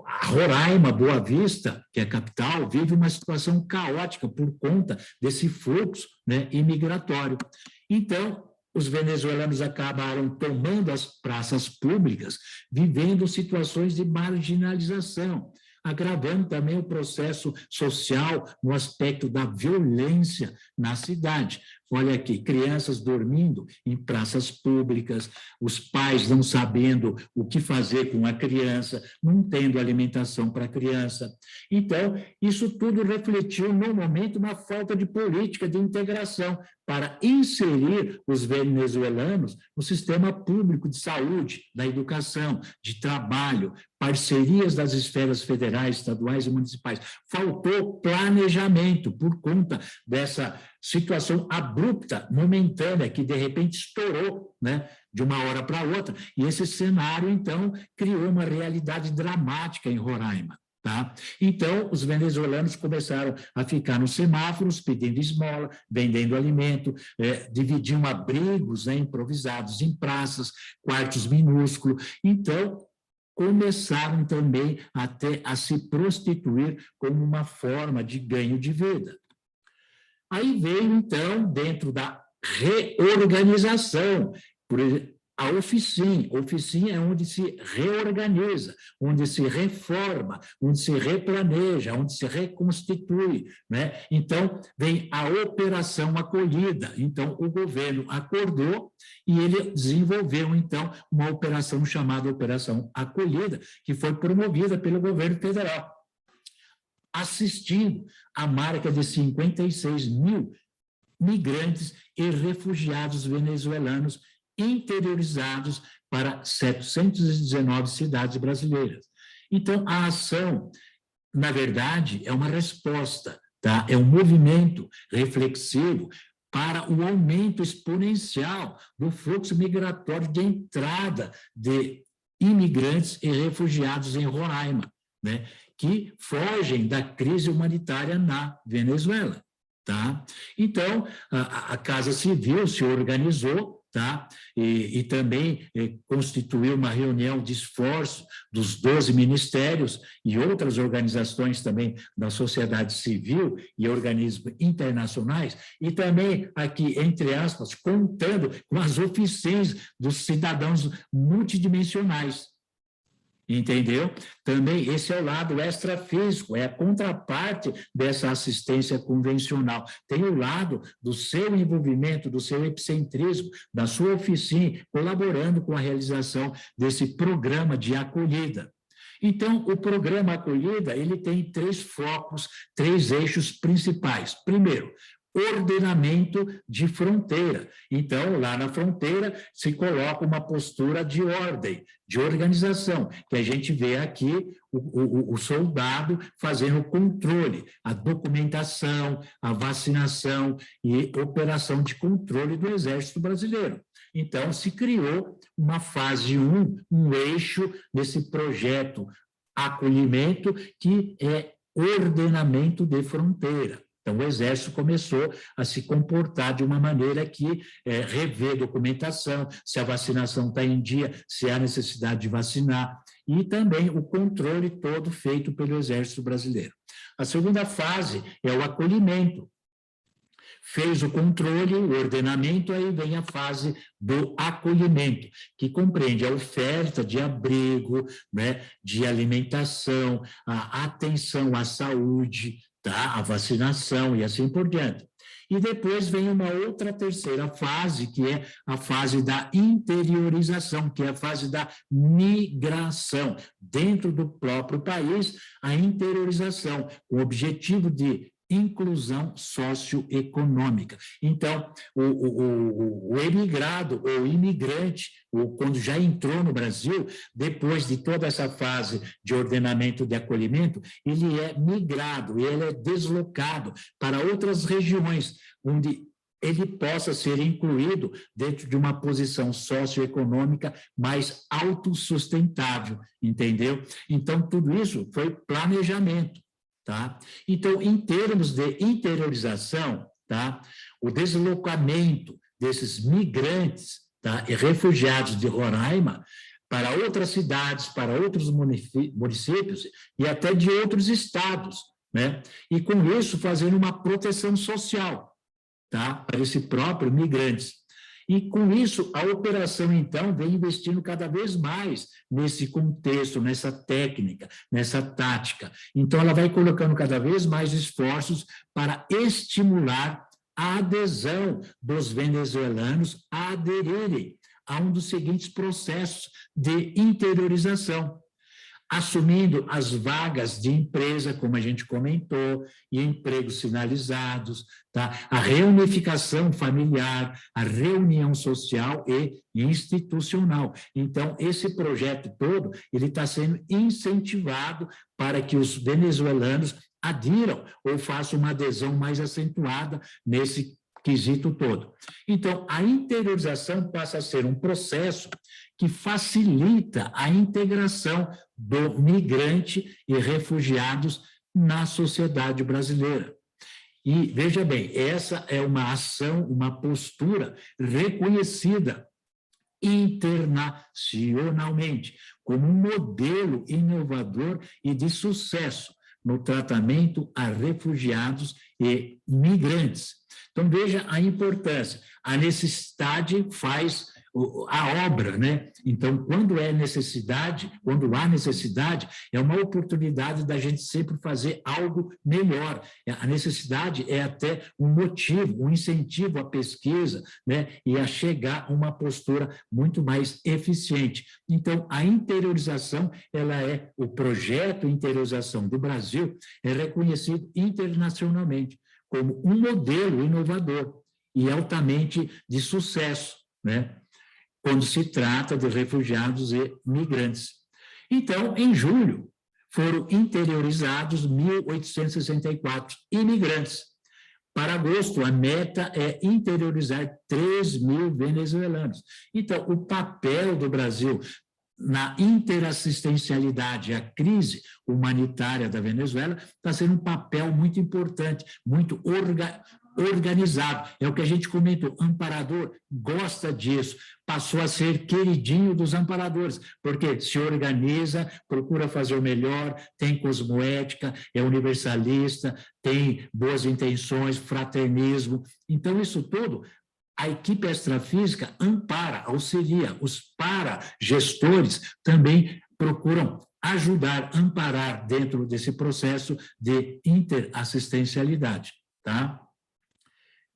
a Roraima, Boa Vista, que é a capital, vive uma situação caótica por conta desse fluxo, né, imigratório. Então, os venezuelanos acabaram tomando as praças públicas, vivendo situações de marginalização, agravando também o processo social no aspecto da violência na cidade. Olha aqui, crianças dormindo em praças públicas, os pais não sabendo o que fazer com a criança, não tendo alimentação para a criança. Então, isso tudo refletiu, no momento, uma falta de política de integração para inserir os venezuelanos no sistema público de saúde, da educação, de trabalho, parcerias das esferas federais, estaduais e municipais. Faltou planejamento por conta dessa situação abrupta, momentânea, que de repente estourou, né, de uma hora para outra, e esse cenário, então, criou uma realidade dramática em Roraima. Tá? Então, os venezuelanos começaram a ficar nos semáforos, pedindo esmola, vendendo alimento, dividiam abrigos, né, improvisados em praças, quartos minúsculos. Então, começaram também até a se prostituir como uma forma de ganho de vida. Aí veio, então, dentro da reorganização, a oficina. Oficina é onde se reorganiza, onde se reforma, onde se replaneja, onde se reconstitui, né? Então, vem a Operação Acolhida. Então, o governo acordou e ele desenvolveu, então, uma operação chamada Operação Acolhida, que foi promovida pelo governo federal, assistindo a marca de 56 mil migrantes e refugiados venezuelanos interiorizados para 719 cidades brasileiras. Então, a ação, na verdade, é uma resposta, tá? É um movimento reflexivo para o aumento exponencial do fluxo migratório de entrada de imigrantes e refugiados em Roraima, né, que fogem da crise humanitária na Venezuela. Tá? Então, a Casa Civil se organizou, tá? E também constituiu uma reunião de esforço dos 12 ministérios e outras organizações também da sociedade civil e organismos internacionais, e também aqui, entre aspas, contando com as oficinas dos cidadãos multidimensionais. Entendeu? Também esse é o lado extrafísico, é a contraparte dessa assistência convencional. Tem o lado do seu envolvimento, do seu epicentrismo, da sua oficina, colaborando com a realização desse programa de acolhida. Então, o programa Acolhida, ele tem 3 focos, 3 eixos principais. Primeiro, ordenamento de fronteira. Então, lá na fronteira, se coloca uma postura de ordem, de organização, que a gente vê aqui o soldado fazendo o controle, a documentação, a vacinação e operação de controle do Exército Brasileiro. Então, se criou uma fase 1, um eixo desse projeto acolhimento, que é ordenamento de fronteira. Então, o Exército começou a se comportar de uma maneira que rever documentação, se a vacinação está em dia, se há necessidade de vacinar, e também o controle todo feito pelo Exército Brasileiro. A segunda fase é o acolhimento. Fez o controle, o ordenamento, aí vem a fase do acolhimento, que compreende a oferta de abrigo, né, de alimentação, a atenção à saúde, tá? A vacinação e assim por diante. E depois vem uma outra terceira fase, que é a fase da interiorização, que é a fase da migração. Dentro do próprio país, a interiorização, com o objetivo de inclusão socioeconômica. Então, o emigrado ou imigrante, ou quando já entrou no Brasil, depois de toda essa fase de ordenamento de acolhimento, ele é migrado, ele é deslocado para outras regiões, onde ele possa ser incluído dentro de uma posição socioeconômica mais autossustentável, entendeu? Então, tudo isso foi planejamento. Tá? Então, em termos de interiorização, tá? O deslocamento desses migrantes, tá? E refugiados de Roraima para outras cidades, para outros municípios e até de outros estados, né? E com isso fazendo uma proteção social, tá? Para esse próprio migrantes. E com isso, a operação, então, vem investindo cada vez mais nesse contexto, nessa técnica, nessa tática. Então, ela vai colocando cada vez mais esforços para estimular a adesão dos venezuelanos a aderirem a um dos seguintes processos de interiorização, assumindo as vagas de empresa, como a gente comentou, e empregos sinalizados, tá? A reunificação familiar, a reunião social e institucional. Então, esse projeto todo, ele está sendo incentivado para que os venezuelanos adiram ou façam uma adesão mais acentuada nesse quesito todo. Então, a interiorização passa a ser um processo que facilita a integração do migrante e refugiados na sociedade brasileira. E, veja bem, essa é uma ação, uma postura reconhecida internacionalmente como um modelo inovador e de sucesso no tratamento a refugiados e migrantes. Então, veja a importância. A necessidade faz a obra, né? Então, quando há necessidade, é uma oportunidade da gente sempre fazer algo melhor. A necessidade é até um motivo, um incentivo à pesquisa, né? E a chegar a uma postura muito mais eficiente. Então, a interiorização, o projeto de interiorização do Brasil é reconhecido internacionalmente como um modelo inovador e altamente de sucesso, né? Quando se trata de refugiados e migrantes. Então, em julho, foram interiorizados 1.864 imigrantes. Para agosto, a meta é interiorizar 3.000 venezuelanos. Então, o papel do Brasil na interassistencialidade à crise humanitária da Venezuela está sendo um papel muito importante, muito organizado. É o que a gente comentou, amparador gosta disso, passou a ser queridinho dos amparadores, porque se organiza, procura fazer o melhor, tem cosmoética, é universalista, tem boas intenções, fraternismo. Então, isso tudo a equipe extrafísica ampara, auxilia, os para-gestores também procuram ajudar, amparar dentro desse processo de interassistencialidade, tá?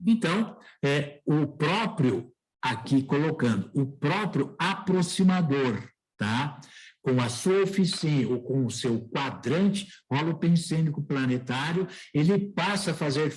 Então, o próprio, aqui colocando, o próprio aproximador, tá? Com a sua oficina ou com o seu quadrante holopensênico planetário, ele passa a fazer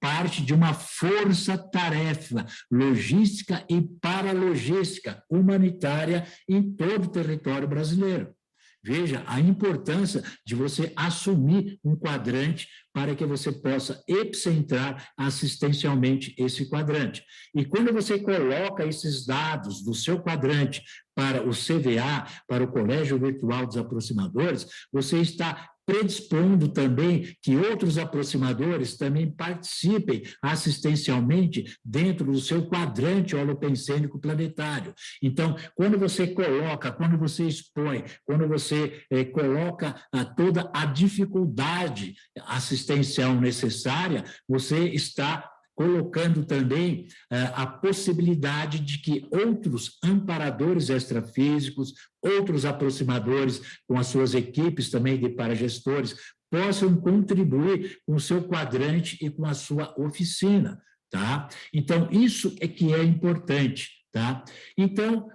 parte de uma força-tarefa logística e paralogística humanitária em todo o território brasileiro. Veja a importância de você assumir um quadrante para que você possa epicentrar assistencialmente esse quadrante. E quando você coloca esses dados do seu quadrante para o CVA, para o Colégio Virtual dos Aproximadores, você está predispondo também que outros aproximadores também participem assistencialmente dentro do seu quadrante holopensênico planetário. Então, quando você coloca, quando você expõe, quando você coloca toda a dificuldade assistencial necessária, você está colocando também a possibilidade de que outros amparadores extrafísicos, outros aproximadores com as suas equipes também de paragestores, possam contribuir com o seu quadrante e com a sua oficina, tá? Então, isso é que é importante, tá? Então,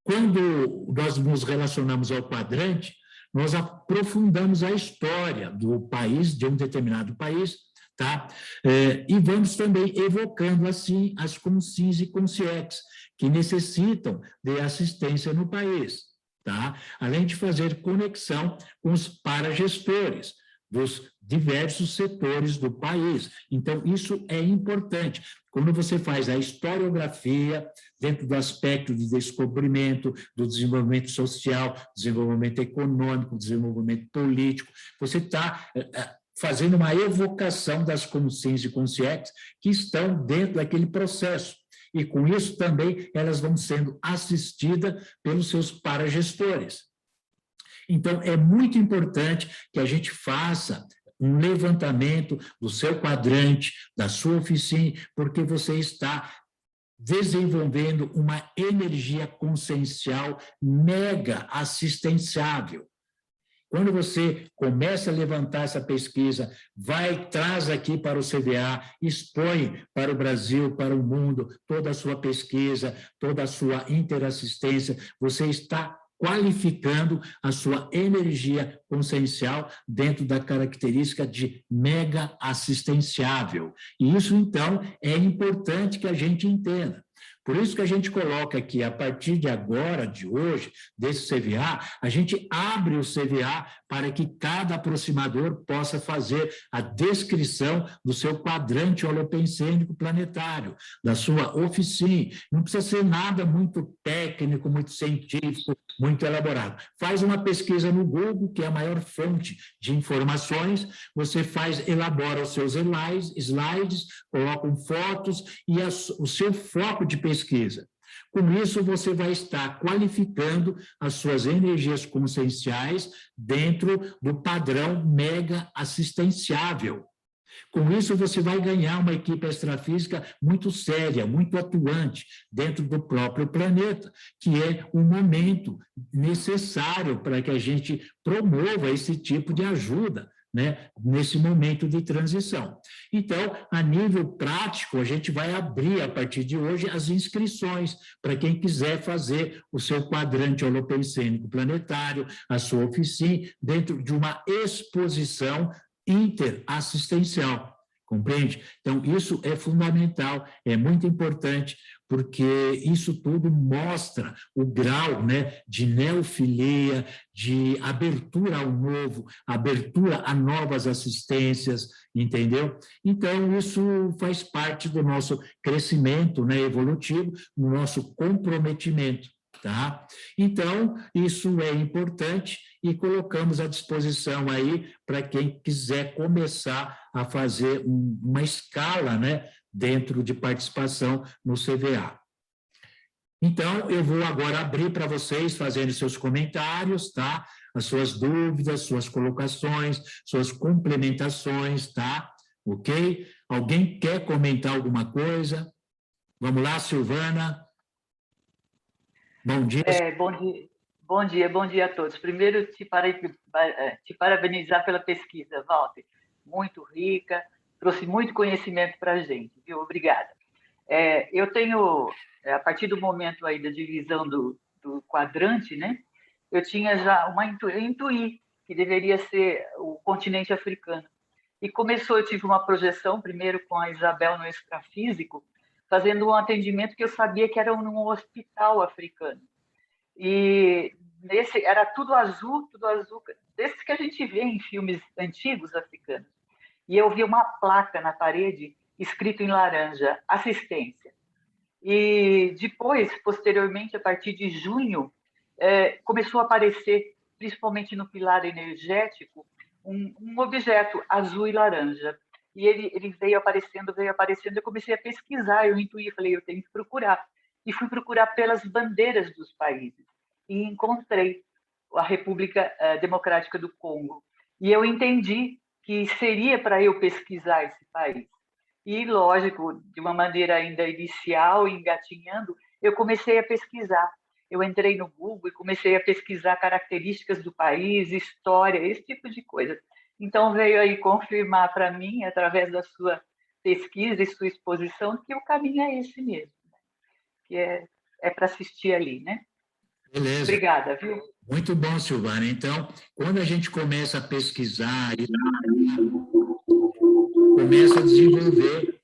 quando nós nos relacionamos ao quadrante, nós aprofundamos a história do país, de um determinado país, tá? E vamos também evocando, assim, as consins e consciex, que necessitam de assistência no país, tá? Além de fazer conexão com os paragestores dos diversos setores do país. Então, isso é importante. Quando você faz a historiografia, dentro do aspecto de descobrimento, do desenvolvimento social, desenvolvimento econômico, desenvolvimento político, você está fazendo uma evocação das consciências e consciências que estão dentro daquele processo. E, com isso, também elas vão sendo assistidas pelos seus paragestores. Então, é muito importante que a gente faça um levantamento do seu quadrante, da sua oficina, porque você está desenvolvendo uma energia consciencial mega assistenciável. Quando você começa a levantar essa pesquisa, traz aqui para o CVA, expõe para o Brasil, para o mundo, toda a sua pesquisa, toda a sua interassistência, você está qualificando a sua energia consciencial dentro da característica de mega assistenciável. E isso, então, é importante que a gente entenda. Por isso que a gente coloca aqui, a partir de agora, de hoje, desse CVA, a gente abre o CVA para que cada aproximador possa fazer a descrição do seu quadrante holopensênico planetário, da sua oficina. Não precisa ser nada muito técnico, muito científico, muito elaborado. Faz uma pesquisa no Google, que é a maior fonte de informações, você elabora os seus slides, colocam fotos e o seu foco de pesquisa. Com isso, você vai estar qualificando as suas energias conscienciais dentro do padrão mega assistenciável. Com isso, você vai ganhar uma equipe extrafísica muito séria, muito atuante dentro do próprio planeta, que é um momento necessário para que a gente promova esse tipo de ajuda, né, nesse momento de transição. Então, a nível prático, a gente vai abrir, a partir de hoje, as inscrições para quem quiser fazer o seu quadrante holopensênico planetário, a sua oficina, dentro de uma exposição interassistencial, compreende? Então, isso é fundamental, é muito importante, porque isso tudo mostra o grau, né, de neofilia, de abertura ao novo, abertura a novas assistências, entendeu? Então, isso faz parte do nosso crescimento, né, evolutivo, do nosso comprometimento. Tá? Então, isso é importante e colocamos à disposição aí para quem quiser começar a fazer uma escala, né, dentro de participação no CVA. Então, eu vou agora abrir para vocês fazerem seus comentários, tá? As suas dúvidas, suas colocações, suas complementações, tá? Ok? Alguém quer comentar alguma coisa? Vamos lá, Silvana. Bom dia. Bom dia a todos. Primeiro, te parabenizar pela pesquisa, Walter. Muito rica, trouxe muito conhecimento para a gente, viu? Obrigada. Eu tenho, a partir do momento aí da divisão do quadrante, né? Eu tinha já eu intuí que deveria ser o continente africano. E eu tive uma projeção, primeiro com a Isabel no extrafísico, fazendo um atendimento que eu sabia que era num hospital africano. E era tudo azul, desses que a gente vê em filmes antigos africanos. E eu vi uma placa na parede, escrito em laranja, assistência. E depois, posteriormente, a partir de junho, começou a aparecer, principalmente no pilar energético, um objeto azul e laranja. E ele veio aparecendo, eu comecei a pesquisar, eu intuí, falei, eu tenho que procurar. E fui procurar pelas bandeiras dos países. E encontrei a República Democrática do Congo. E eu entendi que seria para eu pesquisar esse país. E, lógico, de uma maneira ainda inicial, engatinhando, eu comecei a pesquisar. Eu entrei no Google e comecei a pesquisar características do país, história, esse tipo de coisa. Então, veio aí confirmar para mim, através da sua pesquisa e sua exposição, que o caminho é esse mesmo, né? Que é para assistir ali, né? Beleza. Obrigada, viu? Muito bom, Silvana. Então, quando a gente começa a pesquisar, começa a desenvolver,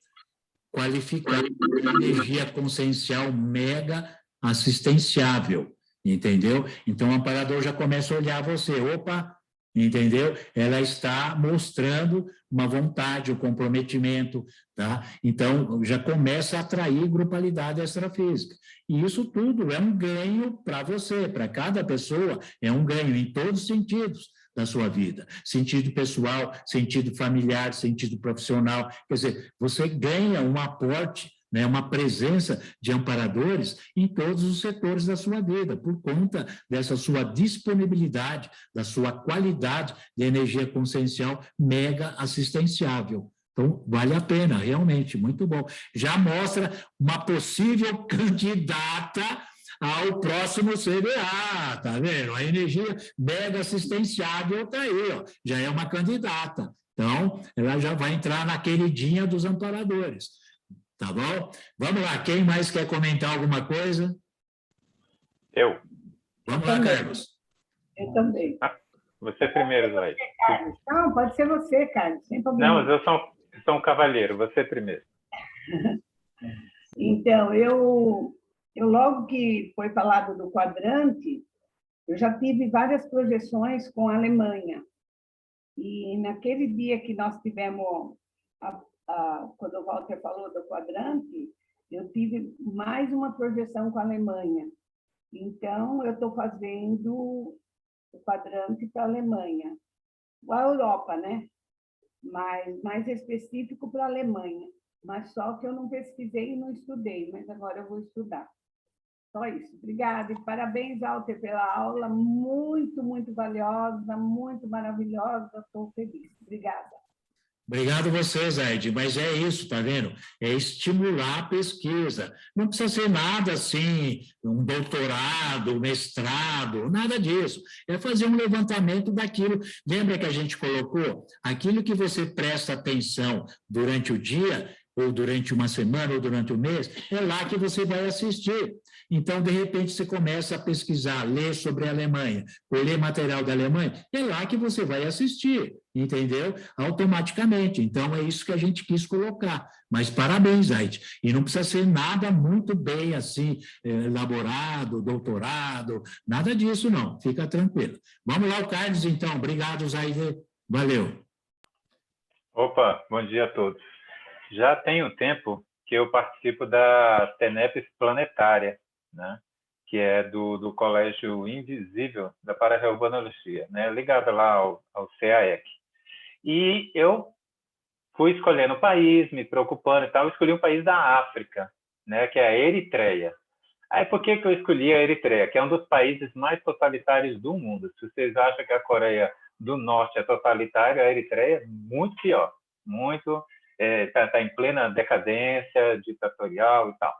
qualificar energia consciencial mega assistenciável, entendeu? Então, o amparador já começa a olhar você, opa, entendeu? Ela está mostrando uma vontade, um comprometimento, tá? Então, já começa a atrair grupalidade extrafísica. E isso tudo é um ganho para você, para cada pessoa, é um ganho em todos os sentidos, da sua vida. Sentido pessoal, sentido familiar, sentido profissional. Quer dizer, você ganha um aporte, né, uma presença de amparadores em todos os setores da sua vida, por conta dessa sua disponibilidade, da sua qualidade de energia consciencial mega assistenciável. Então, vale a pena, realmente, muito bom. Já mostra uma possível candidata ao próximo CBA, tá vendo? A energia mega assistenciável está aí, ó, já é uma candidata. Então, ela já vai entrar na queridinha dos amparadores. Tá bom? Vamos lá, quem mais quer comentar alguma coisa? Eu. Vamos lá, Carlos. Eu também. Você primeiro, Zoe. Não, pode ser você, Carlos, sem problema. Não, mas eu sou um cavalheiro, você primeiro. Então, eu logo que foi falado do quadrante, eu já tive várias projeções com a Alemanha. E naquele dia que nós tivemos, quando o Walter falou do quadrante, eu tive mais uma projeção com a Alemanha. Então, eu estou fazendo o quadrante para a Alemanha. A Europa, né? Mas mais específico para a Alemanha. Mas só que eu não pesquisei e não estudei, mas agora eu vou estudar. Só isso. Obrigada. E parabéns, Walter, pela aula. Muito, muito valiosa, muito maravilhosa. Estou feliz. Obrigada. Obrigado a você, Zaide, mas é isso, tá vendo? É estimular a pesquisa. Não precisa ser nada assim, um doutorado, um mestrado, nada disso. É fazer um levantamento daquilo. Lembra que a gente colocou? Aquilo que você presta atenção durante o dia, ou durante uma semana, ou durante o mês, é lá que você vai assistir. Então, de repente, você começa a pesquisar, ler sobre a Alemanha, ou ler material da Alemanha, é lá que você vai assistir, entendeu? Automaticamente. Então, é isso que a gente quis colocar. Mas parabéns, Zaide. E não precisa ser nada muito bem assim, elaborado, doutorado, nada disso, não. Fica tranquilo. Vamos lá, o Carlos, então. Obrigado, Zaide. Valeu. Opa, bom dia a todos. Já tem um tempo que eu participo da TENEPS Planetária, né? Que é do Colégio Invisível da Para-Urbanologia, né? Ligada lá ao CAEC. E eu fui escolhendo o país, me preocupando e tal, eu escolhi um país da África, né? Que é a Eritreia. Aí por que eu escolhi a Eritreia? Que é um dos países mais totalitários do mundo. Se vocês acham que a Coreia do Norte é totalitária, a Eritreia é muito pior, muito... Está em plena decadência ditatorial e tal.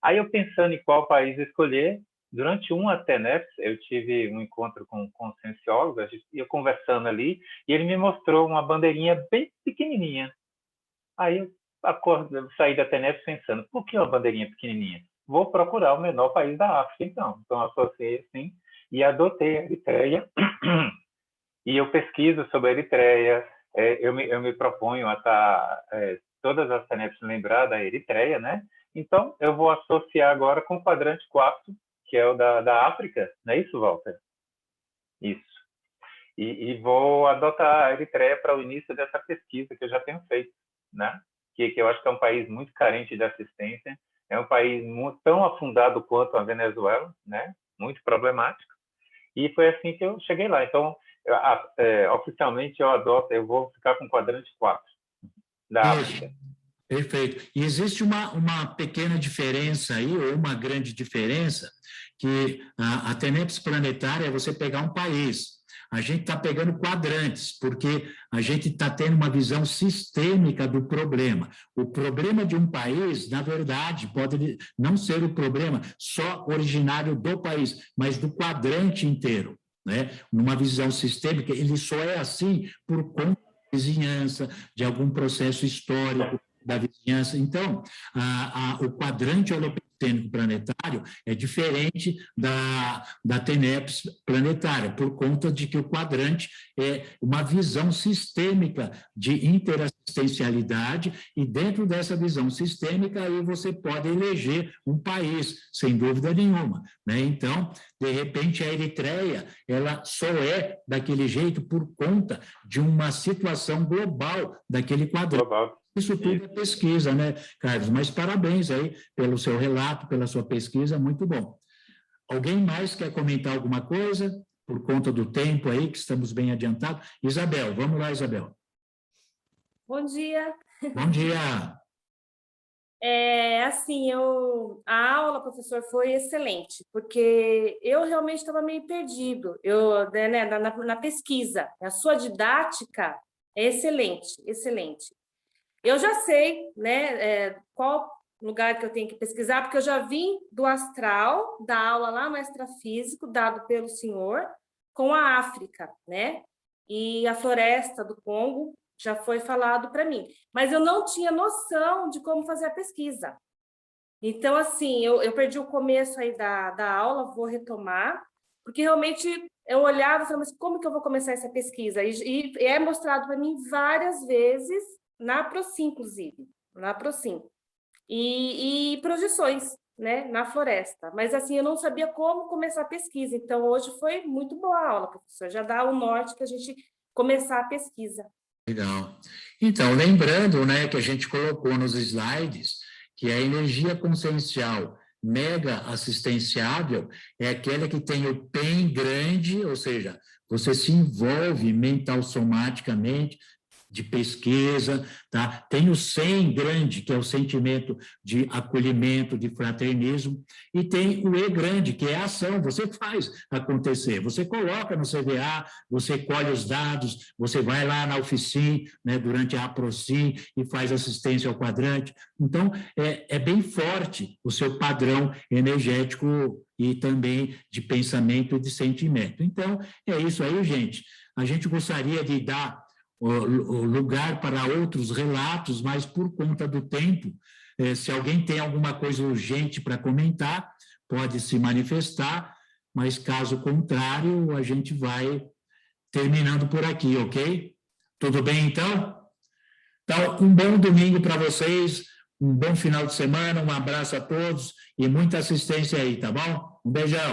Aí eu pensando em qual país escolher, durante uma TENEPS, eu tive um encontro com um conscienciólogo, a gente ia conversando ali, e ele me mostrou uma bandeirinha bem pequenininha. Aí eu saí da TENEPS pensando, por que uma bandeirinha pequenininha? Vou procurar o menor país da África, então. Então, associei assim e adotei a Eritreia. E eu pesquiso sobre a Eritreia. Eu me proponho a estar todas as TENEPS lembrar da Eritreia, né? Então, eu vou associar agora com o quadrante 4, que é o da África, não é isso, Walter? Isso. E vou adotar a Eritreia para o início dessa pesquisa que eu já tenho feito, né? Que eu acho que é um país muito carente de assistência, é um país tão afundado quanto a Venezuela, né? Muito problemático. E foi assim que eu cheguei lá. Então, oficialmente eu vou ficar com o quadrante 4 da África. Perfeito. E existe uma pequena diferença aí, ou uma grande diferença, que a TENEPS planetária é você pegar um país. A gente está pegando quadrantes, porque a gente está tendo uma visão sistêmica do problema. O problema de um país, na verdade, pode não ser o problema só originário do país, mas do quadrante inteiro, né? Numa visão sistêmica, ele só é assim por conta da vizinhança, de algum processo histórico da vizinhança. Então, o quadrante holopentênico planetário é diferente da TENEPS planetária, por conta de que o quadrante é uma visão sistêmica de interassistencialidade, e dentro dessa visão sistêmica, aí você pode eleger um país, sem dúvida nenhuma, né? Então, de repente, a Eritreia, ela só é daquele jeito por conta de uma situação global daquele quadrante. Global. Isso tudo é pesquisa, né, Carlos? Mas parabéns aí pelo seu relato, pela sua pesquisa, muito bom. Alguém mais quer comentar alguma coisa? por conta do tempo aí, que estamos bem adiantados. Isabel, vamos lá, Isabel. Bom dia. Bom dia. A aula, professor, foi excelente, porque eu realmente estava meio perdido, na pesquisa. A sua didática é excelente, excelente. Eu já sei, né, qual lugar que eu tenho que pesquisar, porque eu já vim do astral, da aula lá no extrafísico, dado pelo senhor, com a África, né? E a floresta do Congo já foi falado para mim. Mas eu não tinha noção de como fazer a pesquisa. Então, assim, eu perdi o começo aí da aula, vou retomar, porque realmente eu olhava e falava, mas como que eu vou começar essa pesquisa? E é mostrado para mim várias vezes, na Procim, inclusive, na Procim. E projeções, né, na floresta. Mas, assim, eu não sabia como começar a pesquisa. Então, hoje foi muito boa a aula, professor. Já dá o norte para a gente começar a pesquisa. Legal. Então, lembrando, né, que a gente colocou nos slides que a energia consciencial mega assistenciável é aquela que tem o PEN grande, ou seja, você se envolve mental somaticamente, de pesquisa, tá? Tem o SEM grande, que é o sentimento de acolhimento, de fraternismo, e tem o E grande, que é a ação, você faz acontecer, você coloca no CVA, você colhe os dados, você vai lá na oficina, né, durante a Procim, e faz assistência ao quadrante. Então, é bem forte o seu padrão energético e também de pensamento e de sentimento. Então, é isso aí, gente. A gente gostaria de dar o lugar para outros relatos, mas por conta do tempo, se alguém tem alguma coisa urgente para comentar, pode se manifestar, mas caso contrário, a gente vai terminando por aqui, ok? Tudo bem, então? Então, um bom domingo para vocês, um bom final de semana, um abraço a todos e muita assistência aí, tá bom? Um beijão.